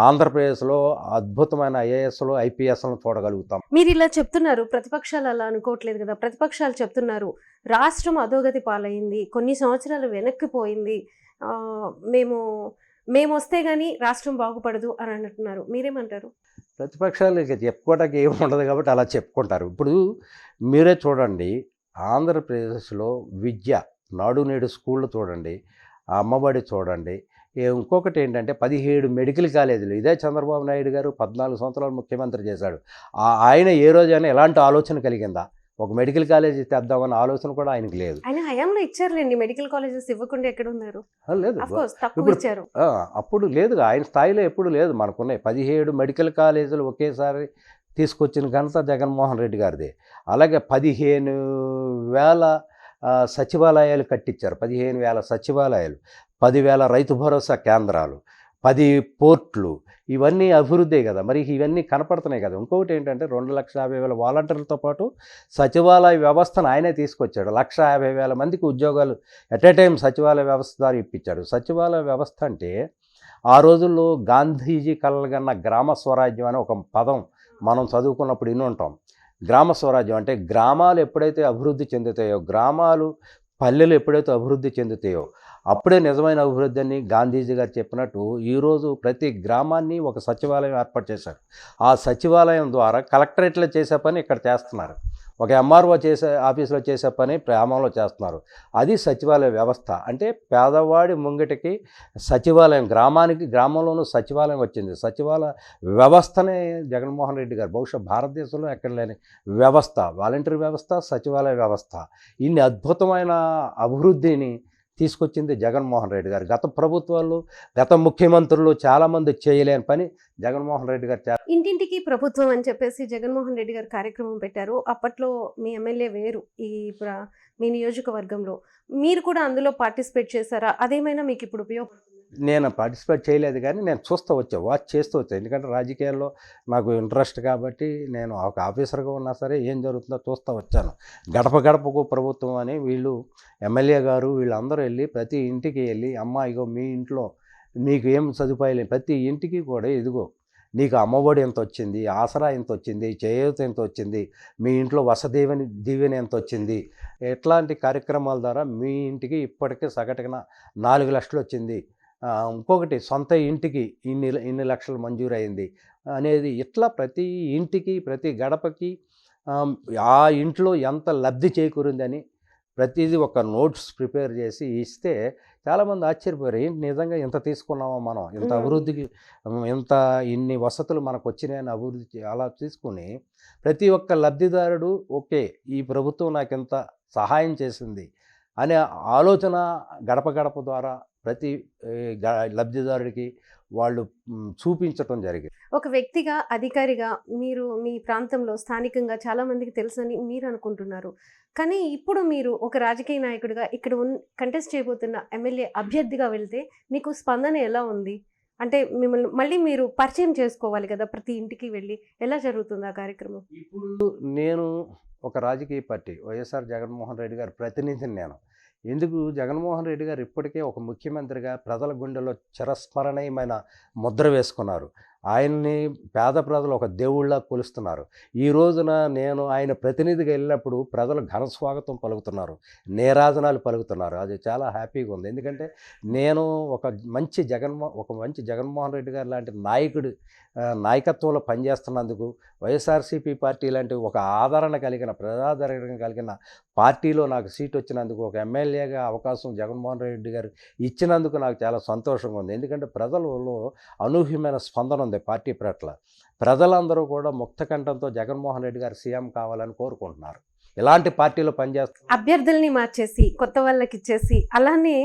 ఆంధ్రప్రదేశ్లో అద్భుతమైన ఐఏఎస్లు, ఐపీఎస్లను చూడగలుగుతాం. మీరు ఇలా చెప్తున్నారు, ప్రతిపక్షాలు అలా అనుకోవట్లేదు కదా. ప్రతిపక్షాలు చెప్తున్నారు రాష్ట్రం అధోగతి పాలైంది, కొన్ని సంవత్సరాలు వెనక్కిపోయింది, ఆ, మేము మేము వస్తే కానీ రాష్ట్రం బాగుపడదు అని అంటున్నారు. మీరేమంటారు? ప్రతిపక్షాలు ఇక చెప్పుకోవడానికి ఏమి ఉండదు కాబట్టి అలా చెప్పుకుంటారు. ఇప్పుడు మీరే చూడండి, ఆంధ్రప్రదేశ్లో విద్య, నాడు నేడు స్కూళ్ళు చూడండి, ఆ అమ్మఒడి చూడండి. ఇంకొకటి ఏంటంటే 17 మెడికల్ కాలేజీలు. ఇదే చంద్రబాబు నాయుడు గారు 14 సంవత్సరాలు ముఖ్యమంత్రి చేశాడు. ఆయన ఏ రోజైనా ఎలాంటి ఆలోచన కలిగిందా? ఒక మెడికల్ కాలేజీ తెద్దామన్న ఆలోచన కూడా ఆయనకి లేదు. ఆయన హయాంలో ఇచ్చారులేండి, మెడికల్ కాలేజెస్ ఇవ్వకుండా ఎక్కడ ఉన్నారు? లేదు, Of course, తక్కువ ఇప్పుడు ఇచ్చారు. అప్పుడు లేదు, ఆయన స్థాయిలో ఎప్పుడు లేదు. మనకున్నాయి 17 మెడికల్ కాలేజీలు ఒకేసారి తీసుకొచ్చిన ఘనత జగన్మోహన్ రెడ్డి గారిది. అలాగే 15,000 సచివాలయాలు కట్టించారు. 15,000 సచివాలయాలు, 10,000 రైతు భరోసా కేంద్రాలు, 10 పోర్ట్లు, ఇవన్నీ అభివృద్ధే కదా. మరి ఇవన్నీ కనపడుతున్నాయి కదా. ఇంకొకటి ఏంటంటే 2,50,000 వాలంటీర్లతో పాటు సచివాలయ వ్యవస్థను ఆయనే తీసుకొచ్చాడు. 1,50,000 మందికి ఉద్యోగాలు ఎట్ ఏ టైం సచివాలయ వ్యవస్థ ద్వారా ఇప్పించాడు. సచివాలయ వ్యవస్థ అంటే ఆ రోజుల్లో గాంధీజీ కలలుగన్న గ్రామ స్వరాజ్యం అనే ఒక పదం మనం చదువుకున్నప్పుడు విని ఉంటాం. గ్రామ స్వరాజ్యం అంటే గ్రామాలు ఎప్పుడైతే అభివృద్ధి చెందుతాయో, గ్రామాలు పల్లెలు ఎప్పుడైతే అభివృద్ధి చెందుతాయో అప్పుడే నిజమైన అభివృద్ధి అని గాంధీజీ గారు చెప్పినట్టు ఈరోజు ప్రతి గ్రామాన్ని ఒక సచివాలయం ఏర్పాటు చేశారు. ఆ సచివాలయం ద్వారా కలెక్టరేట్లో చేసే పని ఇక్కడ చేస్తున్నారు, ఒక ఎంఆర్ఓ చేసే ఆఫీసులో చేసే పని గ్రామంలో చేస్తున్నారు. అది సచివాలయ వ్యవస్థ. అంటే పేదవాడి ముంగిటికి సచివాలయం, గ్రామంలోనూ సచివాలయం వచ్చింది. సచివాలయ వ్యవస్థనే జగన్మోహన్ రెడ్డి గారు బహుశా భారతదేశంలో ఎక్కడ లేని వ్యవస్థ, వాలంటీర్ వ్యవస్థ, సచివాలయ వ్యవస్థ. ఇన్ని అద్భుతమైన అభివృద్ధిని తీసుకొచ్చింది జగన్మోహన్ రెడ్డి గారు. గత ప్రభుత్వాలు, గత ముఖ్యమంత్రులు చాలామంది చేయలేని పని జగన్మోహన్ రెడ్డి గారు ఇంటింటికి ప్రభుత్వం అని చెప్పేసి జగన్మోహన్ రెడ్డి గారు కార్యక్రమం పెట్టారు. అప్పట్లో మీ ఎమ్మెల్యే వేరు, మీ నియోజకవర్గంలో మీరు కూడా అందులో పార్టిసిపేట్ చేశారా? అదేమైనా మీకు ఇప్పుడు ఉపయోగపడుతుంది? నేను పార్టిసిపేట్ చేయలేదు, కానీ నేను వాచ్ చేస్తూ వచ్చాను. ఎందుకంటే రాజకీయాల్లో నాకు ఇంట్రెస్ట్ కాబట్టి నేను ఒక ఆఫీసర్గా ఉన్నా సరే ఏం జరుగుతుందో చూస్తూ వచ్చాను. గడప గడపకు ప్రభుత్వం అని వీళ్ళు ఎమ్మెల్యే గారు వీళ్ళందరూ వెళ్ళి ప్రతి ఇంటికి వెళ్ళి, అమ్మ ఇగో మీ ఇంట్లో మీకు ఏం సదుపాయాలు, ప్రతి ఇంటికి కూడా ఇదిగో నీకు అమ్మఒడి ఎంత వచ్చింది, ఆసరా ఎంత వచ్చింది, చేయూత ఎంత వచ్చింది, మీ ఇంట్లో దీవెన ఎంత వచ్చింది, ఎట్లాంటి కార్యక్రమాల ద్వారా మీ ఇంటికి ఇప్పటికే సగటున 4 లక్షలు వచ్చింది, ఇంకొకటి సొంత ఇంటికి ఇన్ని లక్షలు మంజూరు అయింది అనేది, ఇట్లా ప్రతి ఇంటికి ప్రతి గడపకి ఆ ఇంట్లో ఎంత లబ్ధి చేకూరిందని ప్రతిదీ ఒక నోట్స్ ప్రిపేర్ చేసి ఇస్తే చాలామంది ఆశ్చర్యపోయారు. ఏంటి నిజంగా ఇంత తీసుకున్నామా మనం, ఇంత అభివృద్ధికి, ఇన్ని వసతులు మనకు వచ్చినాయని అభివృద్ధి అలా తీసుకుని ప్రతి ఒక్క లబ్ధిదారుడు ఓకే ఈ ప్రభుత్వం నాకు ఇంత సహాయం చేసింది అనే ఆలోచన గడప గడప ద్వారా ప్రతి లబ్ధిదారుడికి వాళ్ళు చూపించటం జరిగింది. ఒక వ్యక్తిగా, అధికారిగా మీరు మీ ప్రాంతంలో స్థానికంగా చాలా మందికి తెలుసని మీరు అనుకుంటున్నారు. కానీ ఇప్పుడు మీరు ఒక రాజకీయ నాయకుడిగా ఇక్కడ కంటెస్ట్ చేయబోతున్న ఎమ్మెల్యే అభ్యర్థిగా వెళ్తే మీకు స్పందన ఎలా ఉంది? అంటే మిమ్మల్ని మళ్ళీ మీరు పరిచయం చేసుకోవాలి కదా! ప్రతి ఇంటికి వెళ్ళి. ఎలా జరుగుతుంది ఆ కార్యక్రమం? ఇప్పుడు నేను ఒక రాజకీయ పార్టీ వైఎస్ఆర్ జగన్మోహన్ రెడ్డి గారి ప్రతినిధిని నేను. ఎందుకు జగన్మోహన్ రెడ్డి గారు ఇప్పటికే ఒక ముఖ్యమంత్రిగా ప్రజల గుండెల్లో చిరస్మరణీయమైన ముద్ర వేసుకున్నారు. ఆయన్ని పేద ప్రజలు ఒక దేవుళ్ళ కొలుస్తున్నారు. ఈ రోజున నేను ఆయన ప్రతినిధిగా వెళ్ళినప్పుడు ప్రజలు ఘన స్వాగతం పలుకుతున్నారు, నీరాజనాలు పలుకుతున్నారు. అది చాలా హ్యాపీగా ఉంది. ఎందుకంటే నేను ఒక మంచి జగన్మోహన్ రెడ్డి గారు లాంటి నాయకుడు నాయకత్వంలో పనిచేస్తున్నందుకు, వైఎస్ఆర్సీపీ పార్టీ లాంటి ఒక ప్రజాదరణ కలిగిన పార్టీలో నాకు సీట్ వచ్చినందుకు, ఒక ఎమ్మెల్యేగా అవకాశం జగన్మోహన్ రెడ్డి గారు ఇచ్చినందుకు నాకు చాలా సంతోషంగా ఉంది. ఎందుకంటే ప్రజలలో అనూహ్యమైన స్పందన ఉంది పార్టీ పట్ల. ప్రజలందరూ కూడా ముక్తకంఠంతో జగన్మోహన్ రెడ్డి గారు సీఎం కావాలని కోరుకుంటున్నారు. ఇలాంటి పార్టీలో పనిచేస్తారు. అభ్యర్థుల్ని మార్చేసి కొత్త వాళ్ళకి ఇచ్చేసి అలానే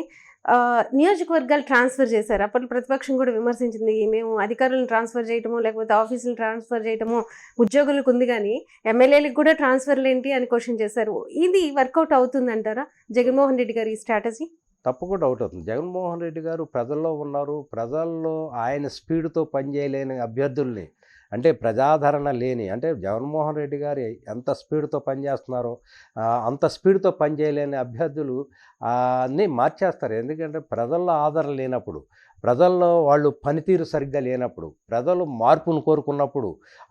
నియోజకవర్గాలు ట్రాన్స్ఫర్ చేశారు. అప్పట్లో ప్రతిపక్షం కూడా విమర్శించింది, మేము అధికారులను ట్రాన్స్ఫర్ చేయటము లేకపోతే ఆఫీసులు ట్రాన్స్ఫర్ చేయటము ఉద్యోగులకు ఉంది, కానీ ఎమ్మెల్యేలకు కూడా ట్రాన్స్ఫర్లు ఏంటి అని క్వశ్చన్ చేశారు. ఇది వర్కౌట్ అవుతుందంటారా జగన్మోహన్ రెడ్డి గారి ఈ స్ట్రాటజీ? తప్పకుండా అవుట్ అవుతుంది. జగన్మోహన్ రెడ్డి గారు ప్రజల్లో ఉన్నారు. ప్రజల్లో ఆయన స్పీడ్తో పనిచేయలేని అభ్యర్థుల్ని, అంటే ప్రజాదరణ లేని, అంటే జగన్మోహన్ రెడ్డి గారు ఎంత స్పీడ్తో పనిచేస్తున్నారో అంత స్పీడ్తో పనిచేయలేని అభ్యర్థులు అన్నీ మార్చేస్తారు. ఎందుకంటే ప్రజల్లో ఆదరణ లేనప్పుడు, ప్రజల్లో వాళ్ళు పనితీరు సరిగ్గా లేనప్పుడు, ప్రజలు మార్పును కోరుకున్నప్పుడు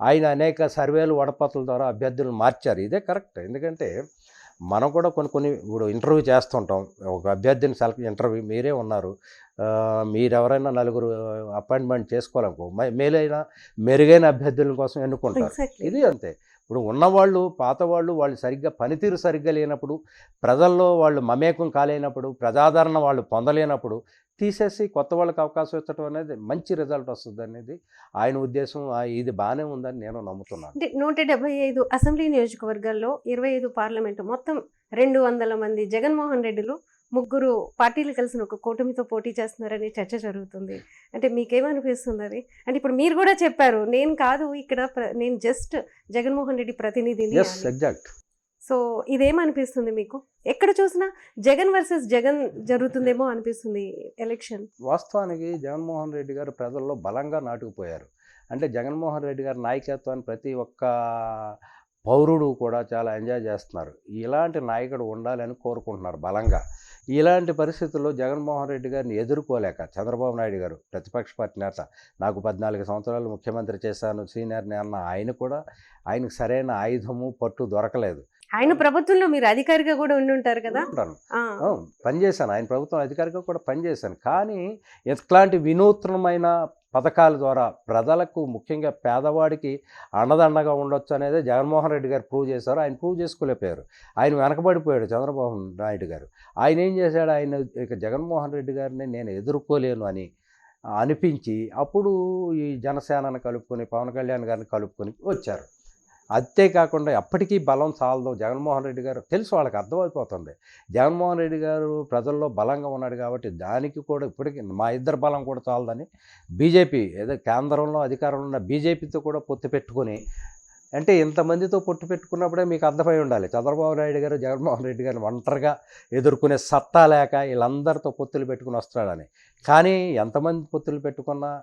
ఆయన అనేక సర్వేలు వడపత్రుల ద్వారా అభ్యర్థులను మార్చారు. ఇదే కరెక్ట్. ఎందుకంటే మనం కూడా కొన్ని ఇప్పుడు ఇంటర్వ్యూ చేస్తుంటాం. ఒక అభ్యర్థిని ఇంటర్వ్యూ మీరే ఉన్నారు, మీరెవరైనా నలుగురు అపాయింట్మెంట్ చేసుకోవాలనుకో, మెరుగైన అభ్యర్థుల కోసం ఎన్నుకుంటారు. ఇది అంతే. ఇప్పుడు ఉన్నవాళ్ళు, పాత వాళ్ళు సరిగ్గా పనితీరు సరిగ్గా లేనప్పుడు, ప్రజల్లో వాళ్ళు మమేకం కాలేనప్పుడు, ప్రజాదరణ వాళ్ళు పొందలేనప్పుడు తీసేసి కొత్త వాళ్ళకి అవకాశం ఇచ్చడం అనేది మంచి రిజల్ట్ వస్తుంది అనేది ఆయన ఉద్దేశం. ఇది బాగానే ఉందని నేను నమ్ముతున్నాను. అంటే 175 అసెంబ్లీ నియోజకవర్గాల్లో 25 పార్లమెంటు, మొత్తం 200 మంది జగన్మోహన్ రెడ్డిలు, 3 పార్టీలు కలిసిన ఒక కూటమితో పోటీ చేస్తున్నారని చర్చ జరుగుతుంది. అంటే మీకేమనిపిస్తుంది అది? అంటే ఇప్పుడు మీరు కూడా చెప్పారు, నేను కాదు ఇక్కడ నేను జస్ట్ జగన్మోహన్ రెడ్డి ప్రతినిధిని. ఎగ్జాక్ట్. సో ఇదేమనిపిస్తుంది మీకు? ఎక్కడ చూసినా జగన్ వర్సెస్ జగన్ జరుగుతుందేమో అనిపిస్తుంది ఎలక్షన్. వాస్తవానికి జగన్మోహన్ రెడ్డి గారు ప్రజల్లో బలంగా నాటుకుపోయారు. అంటే జగన్మోహన్ రెడ్డి గారి నాయకత్వాన్ని ప్రతి ఒక్క పౌరుడు కూడా చాలా ఎంజాయ్ చేస్తున్నారు. ఇలాంటి నాయకుడు ఉండాలని కోరుకుంటున్నారు బలంగా. ఇలాంటి పరిస్థితుల్లో జగన్మోహన్ రెడ్డి గారిని ఎదుర్కోలేక చంద్రబాబు నాయుడు గారు, ప్రతిపక్ష పార్టీ నేత, నాకు 14 సంవత్సరాలు ముఖ్యమంత్రి చేశాను, సీనియర్ని అన్న ఆయనకు సరైన ఆయుధము పట్టు దొరకలేదు. ఆయన ప్రభుత్వంలో మీరు అధికారిగా కూడా ఉండి ఉంటారు కదా? పనిచేశాను, ఆయన ప్రభుత్వం అధికారిగా కూడా పనిచేశాను. కానీ ఎట్లాంటి వినూత్నమైన పథకాల ద్వారా ప్రజలకు, ముఖ్యంగా పేదవాడికి అండదండగా ఉండొచ్చు అనేది జగన్మోహన్ రెడ్డి గారు ప్రూవ్ చేశారు. ఆయన ప్రూవ్ చేసుకోలేకపోయారు. ఆయన వెనకబడిపోయాడు చంద్రబాబు నాయుడు గారు. ఆయన ఏం చేశాడు, ఇక జగన్మోహన్ రెడ్డి గారిని నేను ఎదుర్కోలేను అని అనిపించి అప్పుడు ఈ జనసేనను కలుపుకొని, పవన్ కళ్యాణ్ గారిని కలుపుకొని వచ్చారు. అంతేకాకుండా ఎప్పటికీ బలం చాలదు. జగన్మోహన్ రెడ్డి గారు తెలుసు, వాళ్ళకి అర్థమైపోతుంది. జగన్మోహన్ రెడ్డి గారు ప్రజల్లో బలంగా ఉన్నాడు కాబట్టి దానికి కూడా ఇప్పటికీ మా ఇద్దరు బలం కూడా చాలదని బీజేపీ, ఏదో కేంద్రంలో అధికారంలో ఉన్న బీజేపీతో కూడా పొత్తు పెట్టుకొని, అంటే ఇంతమందితో పొత్తు పెట్టుకున్నప్పుడే మీకు అర్థమై ఉండాలి చంద్రబాబు నాయుడు గారు జగన్మోహన్ రెడ్డి గారిని ఒంటరిగా ఎదుర్కొనే సత్తా లేక వీళ్ళందరితో పొత్తులు పెట్టుకుని వస్తాడని. కానీ ఎంతమంది పొత్తులు పెట్టుకున్నా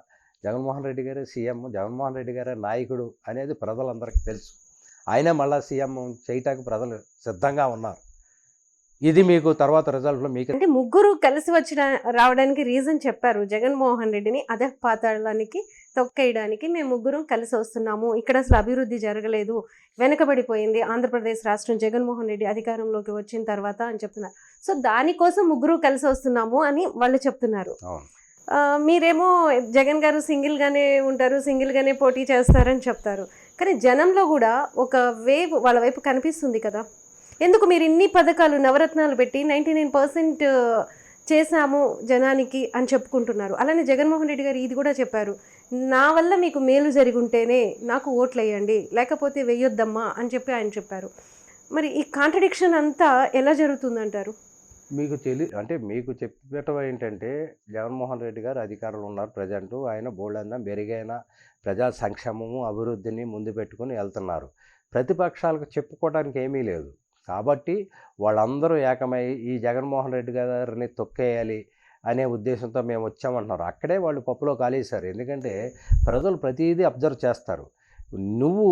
జగన్మోహన్ రెడ్డి గారే సీఎం, జగన్మోహన్ రెడ్డి గారే నాయకుడు అనేది ప్రజలందరికీ తెలుసు. ఆయనే మళ్ళీ సీఎం చేయటానికి ప్రజలు సిద్ధంగా ఉన్నారు. ఇది మీకు తర్వాత రిజల్ట్లో మీకు, అంటే 3 కలిసి రావడానికి రీజన్ చెప్పారు. జగన్మోహన్ రెడ్డిని అధపాతాళానికి తొక్కేయడానికి మేము 3 కలిసి వస్తున్నాము, ఇక్కడ అసలు అభివృద్ధి జరగలేదు, వెనకబడిపోయింది ఆంధ్రప్రదేశ్ రాష్ట్రం జగన్మోహన్ రెడ్డి అధికారంలోకి వచ్చిన తర్వాత అని చెప్తున్నారు. సో దానికోసం 3 కలిసి వస్తున్నాము అని వాళ్ళు చెప్తున్నారు. మీరేమో జగన్ గారు సింగిల్గానే ఉంటారు, సింగిల్గానే పోటీ చేస్తారని చెప్తారు. కానీ జనంలో కూడా ఒక వేవ్ వాళ్ళ వైపు కనిపిస్తుంది కదా. ఎందుకు మీరు ఇన్ని పథకాలు, నవరత్నాలు పెట్టి 99% చేశాము జనానికి అని చెప్పుకుంటున్నారు? అలానే జగన్మోహన్ రెడ్డి గారు ఇది కూడా చెప్పారు, నా వల్ల మీకు మేలు జరిగి ఉంటేనే నాకు ఓట్లు వేయండి, లేకపోతే వేయొద్దమ్మా అని చెప్పి ఆయన చెప్పారు. మరి ఈ కాంట్రడిక్షన్ అంతా ఎలా జరుగుతుందంటారు? అంటే మీకు చెప్పటం ఏంటంటే జగన్మోహన్ రెడ్డి గారు అధికారంలో ఉన్నారు ప్రజెంటు. ఆయన బోలెడన్ని మెరుగైన ప్రజా సంక్షేమము, అభివృద్ధిని ముందు పెట్టుకొని వెళ్తున్నారు. ప్రతిపక్షాలకు చెప్పుకోవడానికి ఏమీ లేదు. కాబట్టి వాళ్ళందరూ ఏకమై ఈ జగన్మోహన్ రెడ్డి గారిని తొక్కేయాలి అనే ఉద్దేశంతో మేము వచ్చామంటున్నారు. అక్కడే వాళ్ళు పప్పులో కాలేశారు. ఎందుకంటే ప్రజలు ప్రతీదీ అబ్జర్వ్ చేస్తారు. నువ్వు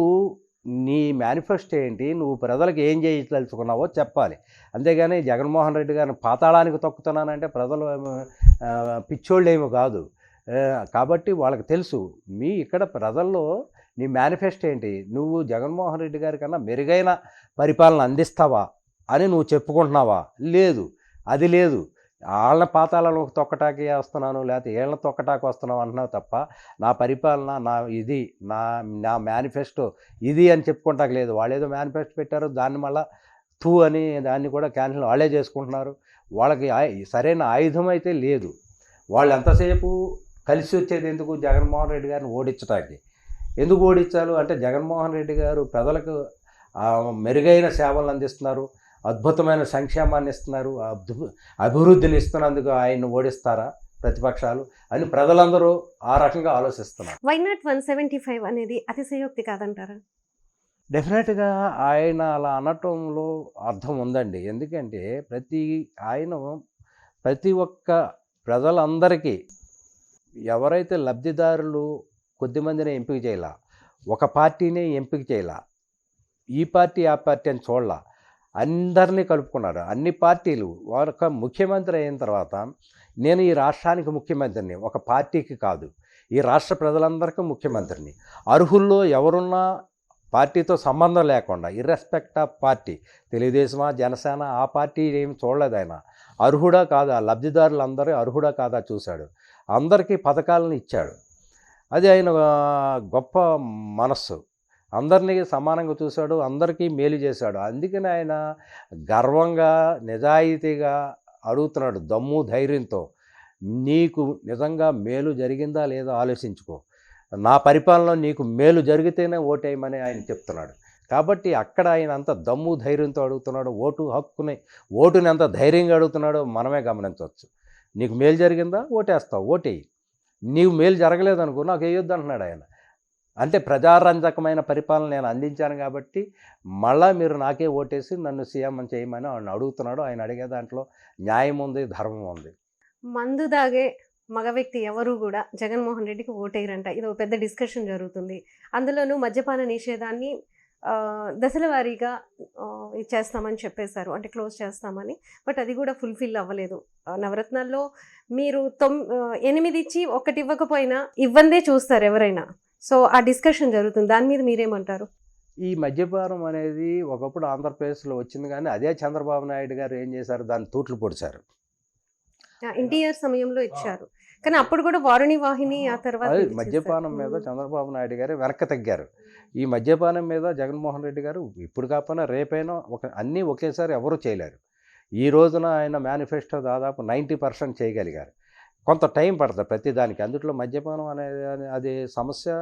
నీ మేనిఫెస్టో ఏంటి? నువ్వు ప్రజలకు ఏం చేయదలుచుకున్నావో చెప్పాలి. అంతేగాని జగన్మోహన్ రెడ్డి గారిని పాతాళానికి తొక్కుతున్నానంటే ప్రజలు పిచ్చోళ్ళేమో కాదు. కాబట్టి వాళ్ళకి తెలుసు. ఇక్కడ ప్రజల్లో నీ మేనిఫెస్టో ఏంటి? నువ్వు జగన్మోహన్ రెడ్డి గారి కన్నా మెరుగైన పరిపాలన అందిస్తావా అని నువ్వు చెప్పుకుంటున్నావా? లేదు. అది లేదు. ఆళ్ళ పాతాళంలోకి తొక్కటానికి వస్తున్నాను, లేకపోతే ఈళ్ళని తొక్కటానికి వస్తున్నావు అంటున్నావు తప్ప, నా పరిపాలన, నా మేనిఫెస్టో ఇది అని చెప్పుకుంటానికి లేదు. వాళ్ళేదో మేనిఫెస్టో పెట్టారు, దాన్ని మళ్ళా అని దాన్ని కూడా క్యాన్సిల్ వాళ్ళే చేసుకుంటున్నారు. వాళ్ళకి సరైన ఆయుధం అయితే లేదు. వాళ్ళు ఎంతసేపు కలిసి వచ్చేది ఎందుకు? జగన్మోహన్ రెడ్డి గారిని ఓడించడానికి. ఎందుకు ఓడించాలి అంటే జగన్మోహన్ రెడ్డి గారు ప్రజలకు మెరుగైన సేవలు అందిస్తున్నారు, అద్భుతమైన సంక్షేమాన్ని ఇస్తున్నారు, అభివృద్ధిని ఇస్తున్నందుకు ఆయన్ని ఓడిస్తారా ప్రతిపక్షాలు అని ప్రజలందరూ ఆ రకంగా ఆలోచిస్తున్నారు. వై నాట్ 175 అనేది అతిశయోక్తి కాదంటారా? డెఫినెట్గా ఆయన అలా అనటంలో అర్థం ఉందండి. ఎందుకంటే ఆయన ప్రతి ఒక్క ప్రజలందరికీ ఎవరైతే లబ్ధిదారులు కొద్దిమందిని ఎంపిక చేయాల, ఒక పార్టీనే ఎంపిక చేయాల, ఈ పార్టీ ఆ పార్టీ అని చూడాల, అందరినీ కలుపుకున్నారు. అన్ని పార్టీలు ఒక ముఖ్యమంత్రి అయిన తర్వాత నేను ఈ రాష్ట్రానికి ముఖ్యమంత్రిని, ఒక పార్టీకి కాదు, ఈ రాష్ట్ర ప్రజలందరికీ ముఖ్యమంత్రిని. అర్హుల్లో ఎవరున్నా పార్టీతో సంబంధం లేకుండా ఇర్రెస్పెక్ట్ ఆఫ్ పార్టీ, తెలుగుదేశమా జనసేన ఆ పార్టీ ఏమి చూడలేదు. ఆయన అర్హుడా కాదా, లబ్ధిదారులందరూ అర్హుడా కాదా చూశాడు. అందరికీ పథకాలను ఇచ్చాడు. అది ఆయన గొప్ప మనస్సు. అందరినీ సమానంగా చూశాడు, అందరికీ మేలు చేశాడు. అందుకని ఆయన గర్వంగా నిజాయితీగా అడుగుతున్నాడు, దమ్ము ధైర్యంతో, నీకు నిజంగా మేలు జరిగిందా లేదా ఆలోచించుకో, నా పరిపాలనలో నీకు మేలు జరిగితేనే ఓటేయమని ఆయన చెప్తున్నాడు. కాబట్టి అక్కడ ఆయన అంత దమ్ము ధైర్యంతో అడుగుతున్నాడు. ఓటుని ఎంత ధైర్యంగా అడుగుతున్నాడో మనమే గమనించవచ్చు. నీకు మేలు జరిగిందా ఓటేస్తావు, ఓటేయి. నీవు మేలు జరగలేదనుకో నాకు వేయొద్దు అంటున్నాడు ఆయన. అంటే ప్రజారంజకమైన పరిపాలన నేను అందించాను కాబట్టి మళ్ళా మీరు నాకే ఓటేసి నన్ను సీఎం చేయమని ఆయన అడుగుతున్నాడు. ఆయన అడిగే దాంట్లో న్యాయం ఉంది, ధర్మం ఉంది. మందు దాగే మగ వ్యక్తి ఎవరు కూడా జగన్మోహన్ రెడ్డికి ఓటేయరంట. ఇది ఒక పెద్ద డిస్కషన్ జరుగుతుంది. అందులోనూ మద్యపాన నిషేధాన్ని దశల వారీగా చేస్తామని చెప్పేశారు, అంటే క్లోజ్ చేస్తామని. బట్ అది కూడా ఫుల్ఫిల్ అవ్వలేదు. నవరత్నాల్లో మీరు 8 ఇచ్చి 1 ఇవ్వకపోయినా ఇవ్వందే చూస్తారు ఎవరైనా. సో ఆ డిస్కషన్ జరుగుతుంది. దాని మీద మీరేమంటారు? ఈ మద్యపానం అనేది ఒకప్పుడు ఆంధ్రప్రదేశ్లో వచ్చింది, కానీ అదే చంద్రబాబు నాయుడు గారు ఏం చేశారు, దాన్ని తూట్లు పొడిచారు. ఎన్టీఆర్ సమయంలో ఇచ్చారు, కానీ అప్పుడు కూడా వారుణి వాహిని ఆ తర్వాత మద్యపానం మీద చంద్రబాబు నాయుడు గారు వెనక్కి తగ్గారు. ఈ మద్యపానం మీద జగన్మోహన్ రెడ్డి గారు ఇప్పుడు కాకపోయినా రేపైనా అన్నీ ఒకేసారి ఎవరు చేయలేరు. ఈ రోజున ఆయన మేనిఫెస్టో దాదాపు 90% చేయగలిగారు. కొంత టైం పడుతుంది ప్రతిదానికి. అందుట్లో మద్యపానం అనేది అది సమస్య.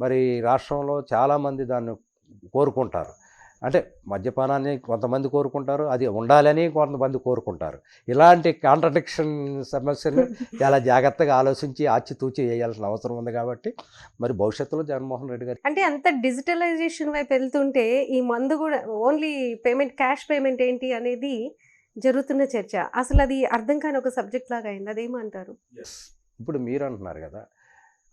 మరి రాష్ట్రంలో చాలామంది దాన్ని కోరుకుంటారు. అంటే మద్యపానాన్ని కొంతమంది కోరుకుంటారు, అది ఉండాలని కొంతమంది కోరుకుంటారు. ఇలాంటి కాంట్రడిక్షన్ సమస్యను చాలా జాగ్రత్తగా ఆలోచించి ఆచితూచి వేయాల్సిన అవసరం ఉంది. కాబట్టి మరి భవిష్యత్తులో జగన్మోహన్ రెడ్డి గారు అంటే అంత డిజిటలైజేషన్ వైపు వెళ్తుంటే ఈ మందు కూడా ఓన్లీ పేమెంట్, క్యాష్ పేమెంట్ ఏంటి అనేది జరుగుతున్న చర్చ. అసలు అది అర్థం కాని ఒక సబ్జెక్ట్ లాగా అయింది. అదేమంటారు? ఇప్పుడు మీరు అంటున్నారు కదా,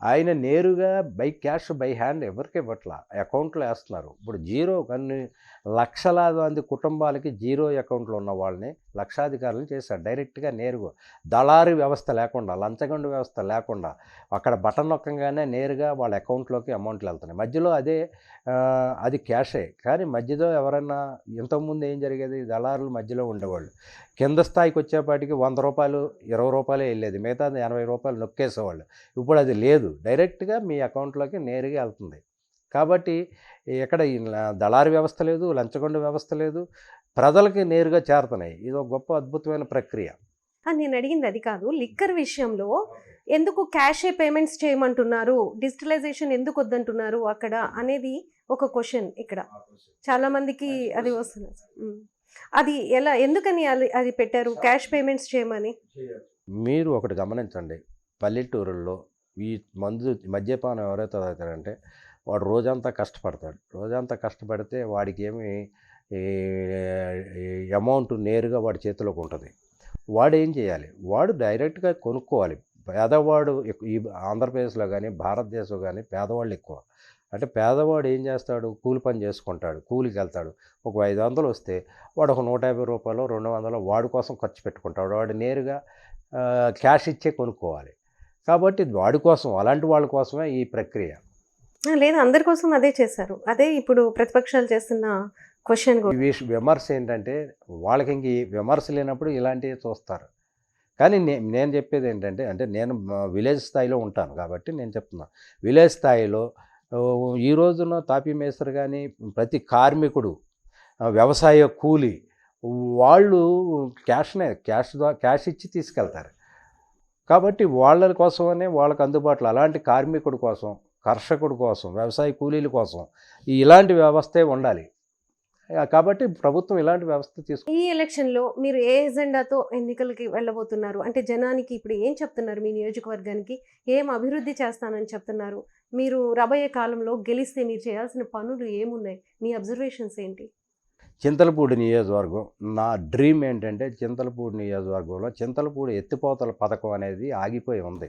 ఆయన నేరుగా బై క్యాష్ బై హ్యాండ్ ఎవరికి ఇవ్వట్లా, అకౌంట్లో వేస్తున్నారు. ఇప్పుడు కొన్ని లక్షలాది మంది కుటుంబాలకి జీరో అకౌంట్లో ఉన్న వాళ్ళని లక్షాధికారులను చేశారు. డైరెక్ట్గా నేరుగా దళారీ వ్యవస్థ లేకుండా, లంచగొండ వ్యవస్థ లేకుండా అక్కడ బటన్ నొక్కగానే నేరుగా వాళ్ళ అకౌంట్లోకి అమౌంట్లు వెళ్తున్నాయి. మధ్యలో అది క్యాషే, కానీ మధ్యలో ఎవరైనా ఇంతకుముందు ఏం జరిగేది, దళారులు మధ్యలో ఉండేవాళ్ళు. కింద స్థాయికి వచ్చేపాటికి 100 రూపాయలు 20 రూపాయలే వెళ్ళేది, మిగతా 80 రూపాయలు నొక్కేసేవాళ్ళు. ఇప్పుడు అది లేదు, డైరెక్ట్గా మీ అకౌంట్లోకి నేరుగా వెళ్తుంది. కాబట్టి ఎక్కడ దళారీ వ్యవస్థ లేదు, లంచగొండ వ్యవస్థ లేదు, ప్రజలకి నేరుగా చేరుతున్నాయి. ఇది ఒక గొప్ప అద్భుతమైన ప్రక్రియ. నేను అడిగింది అది కాదు. లిక్కర్ విషయంలో ఎందుకు క్యాషే పేమెంట్స్ చేయమంటున్నారు, డిజిటలైజేషన్ ఎందుకు వద్దంటున్నారు అక్కడ అనేది ఒక క్వశ్చన్ ఇక్కడ చాలా మందికి అది వస్తుంది. అది ఎలా, ఎందుకని అది పెట్టారు క్యాష్ పేమెంట్స్ చేయమని? మీరు ఒకటి గమనించండి, పల్లెటూరుల్లో ఈ మద్యపానం ఎవరైతే తాగుతారంటే వాడు రోజంతా కష్టపడతాడు. రోజంతా కష్టపడితే వాడికి ఏమి ఈ అమౌంట్ నేరుగా వాడి చేతిలోకి ఉంటుంది. వాడు ఏం చేయాలి, వాడు డైరెక్ట్గా కొనుక్కోవాలి. పేదవాడు ఈ ఆంధ్రప్రదేశ్లో కానీ భారతదేశంలో కానీ పేదవాళ్ళు ఎక్కువ. అంటే పేదవాడు ఏం చేస్తాడు, కూలి పని చేసుకుంటాడు, కూలికి వెళ్తాడు. ఒక 500 వస్తే వాడు ఒక 150 రూపాయలు 200 వాడి కోసం ఖర్చు పెట్టుకుంటాడు. వాడు నేరుగా క్యాష్ ఇచ్చే కొనుక్కోవాలి. కాబట్టి వాడి కోసం, అలాంటి వాళ్ళ కోసమే ఈ ప్రక్రియ. లేదు, అందరి కోసం అదే చేశారు. అదే ఇప్పుడు ప్రతిపక్షాలు చేస్తున్న క్వశ్చన్ కూడా. ఈ విమర్శ ఏంటంటే వాళ్ళకి ఇంక ఈ విమర్శ లేనప్పుడు ఇలాంటివి చూస్తారు. కానీ నేను చెప్పేది ఏంటంటే, అంటే నేను విలేజ్ స్థాయిలో ఉంటాను కాబట్టి నేను చెప్తున్నా, విలేజ్ స్థాయిలో ఈ రోజున తాపీ మేస్త్రి కానీ ప్రతి కార్మికుడు, వ్యవసాయ కూలి వాళ్ళు క్యాష్ ఇచ్చి తీసుకెళ్తారు. కాబట్టి వాళ్ళ కోసమనే వాళ్ళకి అందుబాటులో అలాంటి కార్మికుడి కోసం, కర్షకుడి కోసం, వ్యవసాయ కూలీల కోసం ఇలాంటి వ్యవస్థే ఉండాలి. కాబట్టి ప్రభుత్వం ఇలాంటి వ్యవస్థ ఈ ఎలక్షన్లో మీరు ఏ ఎజెండాతో ఎన్నికలకి వెళ్ళబోతున్నారు? అంటే జనానికి ఇప్పుడు ఏం చెప్తున్నారు? మీ నియోజకవర్గానికి ఏం అభివృద్ధి చేస్తానని చెప్తున్నారు? మీరు రాబోయే కాలంలో గెలిస్తే మీరు చేయాల్సిన పనులు ఏమున్నాయి? మీ అబ్జర్వేషన్స్ ఏంటి? చింతలపూడి నియోజకవర్గం నా డ్రీమ్ ఏంటంటే, చింతలపూడి నియోజకవర్గంలో చింతలపూడి ఎత్తిపోతల పథకం అనేది ఆగిపోయి ఉంది.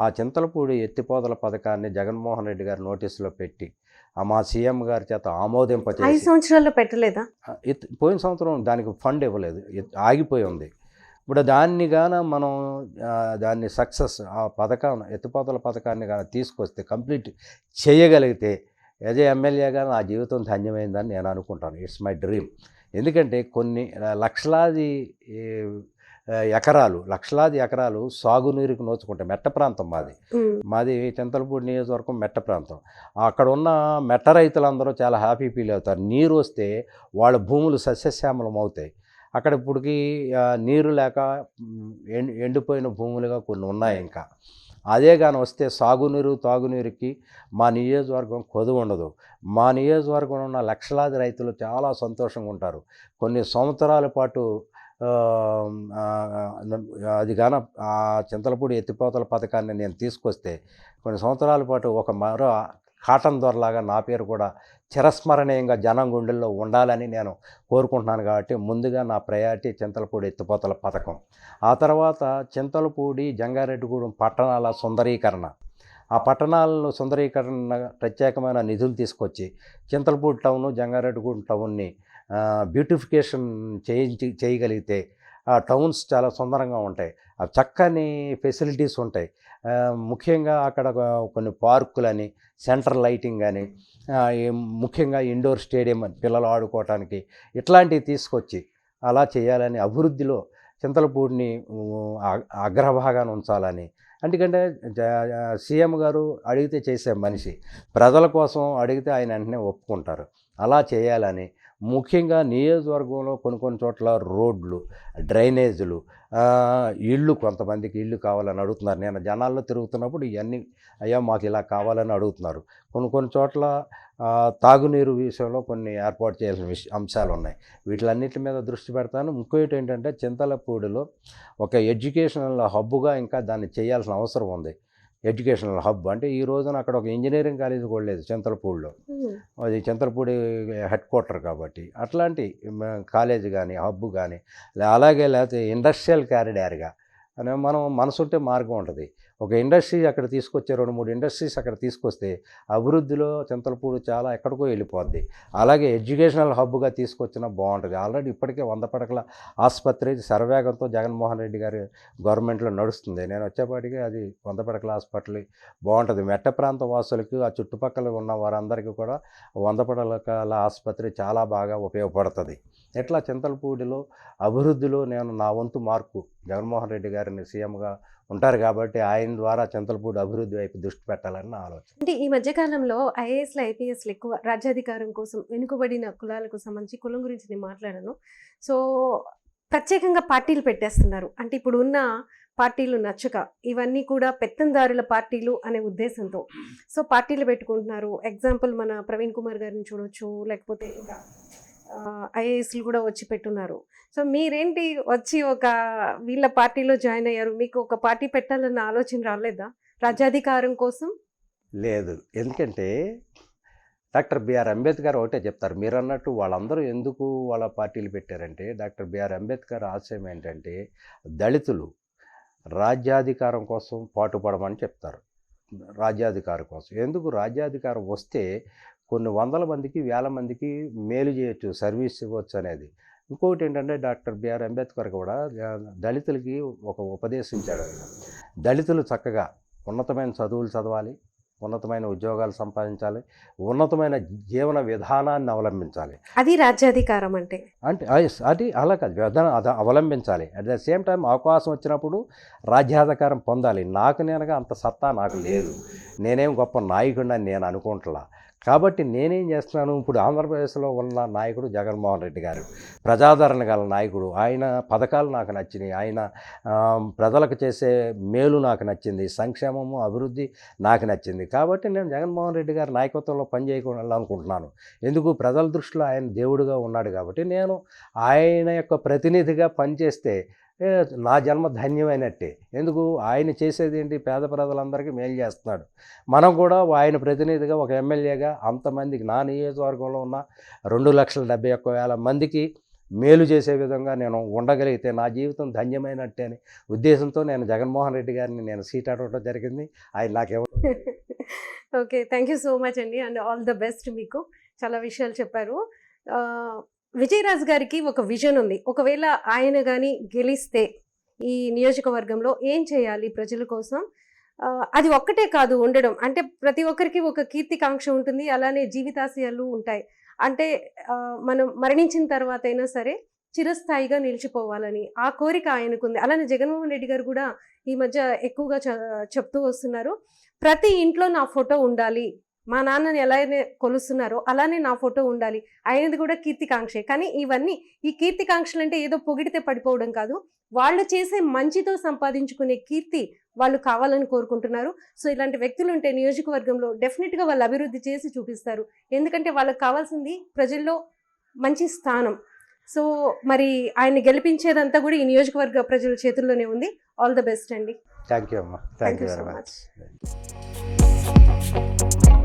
ఆ చింతలపూడి ఎత్తిపోతల పథకాన్ని జగన్మోహన్ రెడ్డి గారు నోటీసులో పెట్టి మా సీఎం గారి చేత 5 ఆమోదింపచేసి, సంవత్సరాల్లో పెట్టలేదా? పోయిన సంవత్సరం దానికి ఫండ్ ఇవ్వలేదు, ఆగిపోయి ఉంది. ఇప్పుడు దాన్ని గాన మనం దాన్ని సక్సెస్, ఆ పథకం ఎత్తిపోతల పథకాన్ని కానీ తీసుకొస్తే, కంప్లీట్ చేయగలిగితే యాజ్ ఏ ఎమ్మెల్యేగా నా జీవితం ధన్యమైందని నేను అనుకుంటాను. It's my dream. ఎందుకంటే కొన్ని లక్షలాది ఎకరాలు సాగునీరుకు నోచుకుంటాయి. మెట్ట ప్రాంతం మాది చింతలపూడి నియోజకవర్గం మెట్ట ప్రాంతం. అక్కడ ఉన్న మెట్ట రైతులందరూ చాలా హ్యాపీ ఫీల్ అవుతారు. నీరు వస్తే వాళ్ళ భూములు సస్యశ్యామలం అవుతాయి. అక్కడ ఇప్పటికి నీరు లేక ఎండిపోయిన భూములుగా కొన్ని ఉన్నాయి. ఇంకా అదే కానీ వస్తే సాగునీరు తాగునీరుకి మా నియోజకవర్గం కొదువు ఉండదు. మా నియోజకవర్గంలో ఉన్న లక్షలాది రైతులు చాలా సంతోషంగా ఉంటారు. కొన్ని సంవత్సరాల పాటు అది గాన ఆ చింతలపూడి ఎత్తిపోతల పథకాన్ని నేను తీసుకొస్తే కొన్ని సంవత్సరాల పాటు ఒక మరో కాటన్ దొరలాగా నా పేరు కూడా చిరస్మరణీయంగా జనం గుండెల్లో ఉండాలని నేను కోరుకుంటున్నాను. కాబట్టి ముందుగా నా ప్రయారిటీ చింతలపూడి ఎత్తిపోతల పథకం. ఆ తర్వాత చింతలపూడి జంగారెడ్డిగూడెం పట్టణాల సుందరీకరణ. ఆ పట్టణాలను సుందరీకరణ ప్రత్యేకమైన నిధులు తీసుకొచ్చి చింతలపూడి టౌను, జంగారెడ్డిగూడెం టౌన్ని బ్యూటిఫికేషన్ చేయగలిగితే ఆ టౌన్స్ చాలా సుందరంగా ఉంటాయి. చక్కని ఫెసిలిటీస్ ఉంటాయి. ముఖ్యంగా అక్కడ కొన్ని పార్కులని, సెంట్రల్ లైటింగ్ అని, ముఖ్యంగా ఇండోర్ స్టేడియం పిల్లలు ఆడుకోవటానికి ఇట్లాంటివి తీసుకొచ్చి అలా చేయాలని, అభివృద్ధిలో చింతలపూడిని అగ్రభాగాన ఉంచాలని. ఎందుకంటే సీఎం గారు అడిగితే చేసే మనిషి, ప్రజల కోసం అడిగితే ఆయన వెంటనే ఒప్పుకుంటారు. అలా చేయాలని, ముఖ్యంగా నియోజకవర్గంలో కొన్ని చోట్ల రోడ్లు, డ్రైనేజీలు, ఇళ్ళు, కొంతమందికి ఇళ్ళు కావాలని అడుగుతున్నారు. నేను జనాల్లో తిరుగుతున్నప్పుడు ఇవన్నీ అయ్యా మాకు ఇలా కావాలని అడుగుతున్నారు. కొన్ని చోట్ల తాగునీరు విషయంలో కొన్ని ఏర్పాటు చేయాల్సిన అంశాలు ఉన్నాయి. వీటిలన్నిటి మీద దృష్టి పెడతాను. ఇంకోటి ఏంటంటే చింతలపూడిలో ఒక ఎడ్యుకేషనల్ హబ్గా ఇంకా దాన్ని చేయాల్సిన అవసరం ఉంది. ఎడ్యుకేషనల్ హబ్ అంటే ఈ రోజున అక్కడ ఒక ఇంజనీరింగ్ కాలేజ్ కూడా లేదు చింతలపూడిలో. అది చింతలపూడి హెడ్ క్వార్టర్ కాబట్టి అట్లాంటి కాలేజ్ కానీ హబ్ కానీ, అలాగే లేకపోతే ఇండస్ట్రియల్ కారిడార్గా అని మనం మనసుంటే మార్గం ఉంటుంది. ఒక ఇండస్ట్రీ అక్కడ తీసుకొచ్చే 2-3 ఇండస్ట్రీస్ అక్కడ తీసుకొస్తే అభివృద్ధిలో చింతలపూడి చాలా ఎక్కడికో వెళ్ళిపోద్ది. అలాగే ఎడ్యుకేషనల్ హబ్గా తీసుకొచ్చినా బాగుంటుంది. ఆల్రెడీ ఇప్పటికే 100 పడకల ఆసుపత్రి శరవేగంతో జగన్మోహన్ రెడ్డి గారి గవర్నమెంట్లో నడుస్తుంది. నేను వచ్చేపాటికి అది 100 పడకల హాస్పిటల్ బాగుంటుంది. మెట్ట ప్రాంత వాసులకి, ఆ చుట్టుపక్కల ఉన్న వారందరికీ కూడా 100 పడకల ఆసుపత్రి చాలా బాగా ఉపయోగపడుతుంది. ఇట్లా చింతలపూడిలో అభివృద్ధిలో నేను నా వంతు మార్పు, జగన్మోహన్ రెడ్డి గారిని సీఎంగా ఉంటారు కాబట్టి ఆయన ద్వారా చింతలపూడి అభివృద్ధి వైపు దృష్టి పెట్టాలని నా ఆలోచన. అంటే ఈ మధ్యకాలంలో ఐఏఎస్లు, ఐపీఎస్లు ఎక్కువ రాజ్యాధికారం కోసం వెనుకబడిన కులాలకు సంబంధించి, కులం గురించి నేను మాట్లాడాను. సో ప్రత్యేకంగా పార్టీలు పెట్టేస్తున్నారు. అంటే ఇప్పుడు ఉన్న పార్టీలు నచ్చక ఇవన్నీ కూడా పెత్తందారుల పార్టీలు అనే ఉద్దేశంతో సో పార్టీలు పెట్టుకుంటున్నారు. ఎగ్జాంపుల్ మన ప్రవీణ్ కుమార్ గారిని చూడొచ్చు, లేకపోతే ఇంకా ఐఏఎస్లు కూడా వచ్చి పెట్టున్నారు. సో మీరేంటి వచ్చి ఒక వీళ్ళ పార్టీలో జాయిన్ అయ్యారు, మీకు ఒక పార్టీ పెట్టాలన్న ఆలోచన రాలేదా రాజ్యాధికారం కోసం? లేదు, ఎందుకంటే డాక్టర్ బిఆర్ అంబేద్కర్ ఒకటే చెప్తారు, మీరు అన్నట్టు వాళ్ళందరూ ఎందుకు వాళ్ళ పార్టీలు పెట్టారంటే డాక్టర్ బిఆర్ అంబేద్కర్ ఆశయం ఏంటంటే దళితులు రాజ్యాధికారం కోసం పాటుపడమని చెప్తారు. రాజ్యాధికారం కోసం ఎందుకు, రాజ్యాధికారం వస్తే కొన్ని వందల మందికి వేల మందికి మేలు చేయొచ్చు, సర్వీస్ ఇవ్వచ్చు అనేది. ఇంకొకటి ఏంటంటే డాక్టర్ బిఆర్ అంబేద్కర్ కూడా దళితులకి ఒక ఉపదేశించాడు. దళితులు చక్కగా ఉన్నతమైన చదువులు చదవాలి, ఉన్నతమైన ఉద్యోగాలు సంపాదించాలి, ఉన్నతమైన జీవన విధానాన్ని అవలంబించాలి. అది రాజ్యాధికారం అంటే. అంటే అది అలా కాదు, విధానం అది అవలంబించాలి. అట్ ద సేమ్ టైం అవకాశం వచ్చినప్పుడు రాజ్యాధికారం పొందాలి. నాకు నేనుగా అంత సత్తా నాకు లేదు, నేనేం గొప్ప నాయకుడిని అని నేను అనుకుంటున్నా. కాబట్టి నేనేం చేస్తున్నాను, ఇప్పుడు ఆంధ్రప్రదేశ్లో ఉన్న నాయకుడు జగన్మోహన్ రెడ్డి గారు ప్రజాదరణ గల నాయకుడు. ఆయన పథకాలు నాకు నచ్చినాయి, ఆయన ప్రజలకు చేసే మేలు నాకు నచ్చింది, సంక్షేమము అభివృద్ధి నాకు నచ్చింది. కాబట్టి నేను జగన్మోహన్ రెడ్డి గారి నాయకత్వంలో పనిచేయాలనుకుంటున్నాను. ఎందుకు, ప్రజల దృష్టిలో ఆయన దేవుడిగా ఉన్నాడు కాబట్టి నేను ఆయన యొక్క ప్రతినిధిగా పనిచేస్తే నా జన్మ ధన్యమైనట్టే. ఎందుకు, ఆయన చేసేది ఏంటి, పేద ప్రజలందరికీ మేలు చేస్తున్నాడు. మనం కూడా ఆయన ప్రతినిధిగా ఒక ఎమ్మెల్యేగా అంతమందికి, నా నియోజకవర్గంలో ఉన్న 2,71,000 మందికి మేలు చేసే విధంగా నేను ఉండగలిగితే నా జీవితం ధన్యమైనట్టే అని ఉద్దేశంతో నేను జగన్మోహన్ రెడ్డి గారిని నేను సీట్ అడగడం జరిగింది. ఆయన నాకేమో okay, thank you so much అండి, అండ్ ఆల్ ద బెస్ట్. మీకు చాలా విషయాలు చెప్పారు. విజయరాజ్ గారికి ఒక విజన్ ఉంది. ఒకవేళ ఆయన కానీ గెలిస్తే ఈ నియోజకవర్గంలో ఏం చేయాలి ప్రజల కోసం, అది ఒక్కటే కాదు ఉండడం, అంటే ప్రతి ఒక్కరికి ఒక కీర్తికాంక్ష ఉంటుంది, అలానే జీవితాశయాలు ఉంటాయి. అంటే మనం మరణించిన తర్వాత అయినా సరే చిరస్థాయిగా నిలిచిపోవాలని ఆ కోరిక ఆయనకుంది. అలానే జగన్మోహన్ రెడ్డి గారు కూడా ఈ మధ్య ఎక్కువగా చెప్తూ వస్తున్నారు, ప్రతి ఇంట్లో నా ఫోటో ఉండాలి, మా నాన్నని ఎలా అయితే కొలుస్తున్నారో అలానే నా ఫోటో ఉండాలి. ఆయనది కూడా కీర్తికాంక్షే. కానీ ఇవన్నీ, ఈ కీర్తికాంక్షలు అంటే ఏదో పొగిడితే పడిపోవడం కాదు, వాళ్ళు చేసే మంచితో సంపాదించుకునే కీర్తి వాళ్ళు కావాలని కోరుకుంటున్నారు. సో ఇలాంటి వ్యక్తులు ఉంటే నియోజకవర్గంలో డెఫినెట్గా వాళ్ళు అభివృద్ధి చేసి చూపిస్తారు. ఎందుకంటే వాళ్ళకి కావాల్సింది ప్రజల్లో మంచి స్థానం. సో మరి ఆయన్ని గెలిపించేదంతా కూడా ఈ నియోజకవర్గ ప్రజల చేతుల్లోనే ఉంది. ఆల్ ద బెస్ట్ అండి. థ్యాంక్ యూ అమ్మా, thank you very so much. much.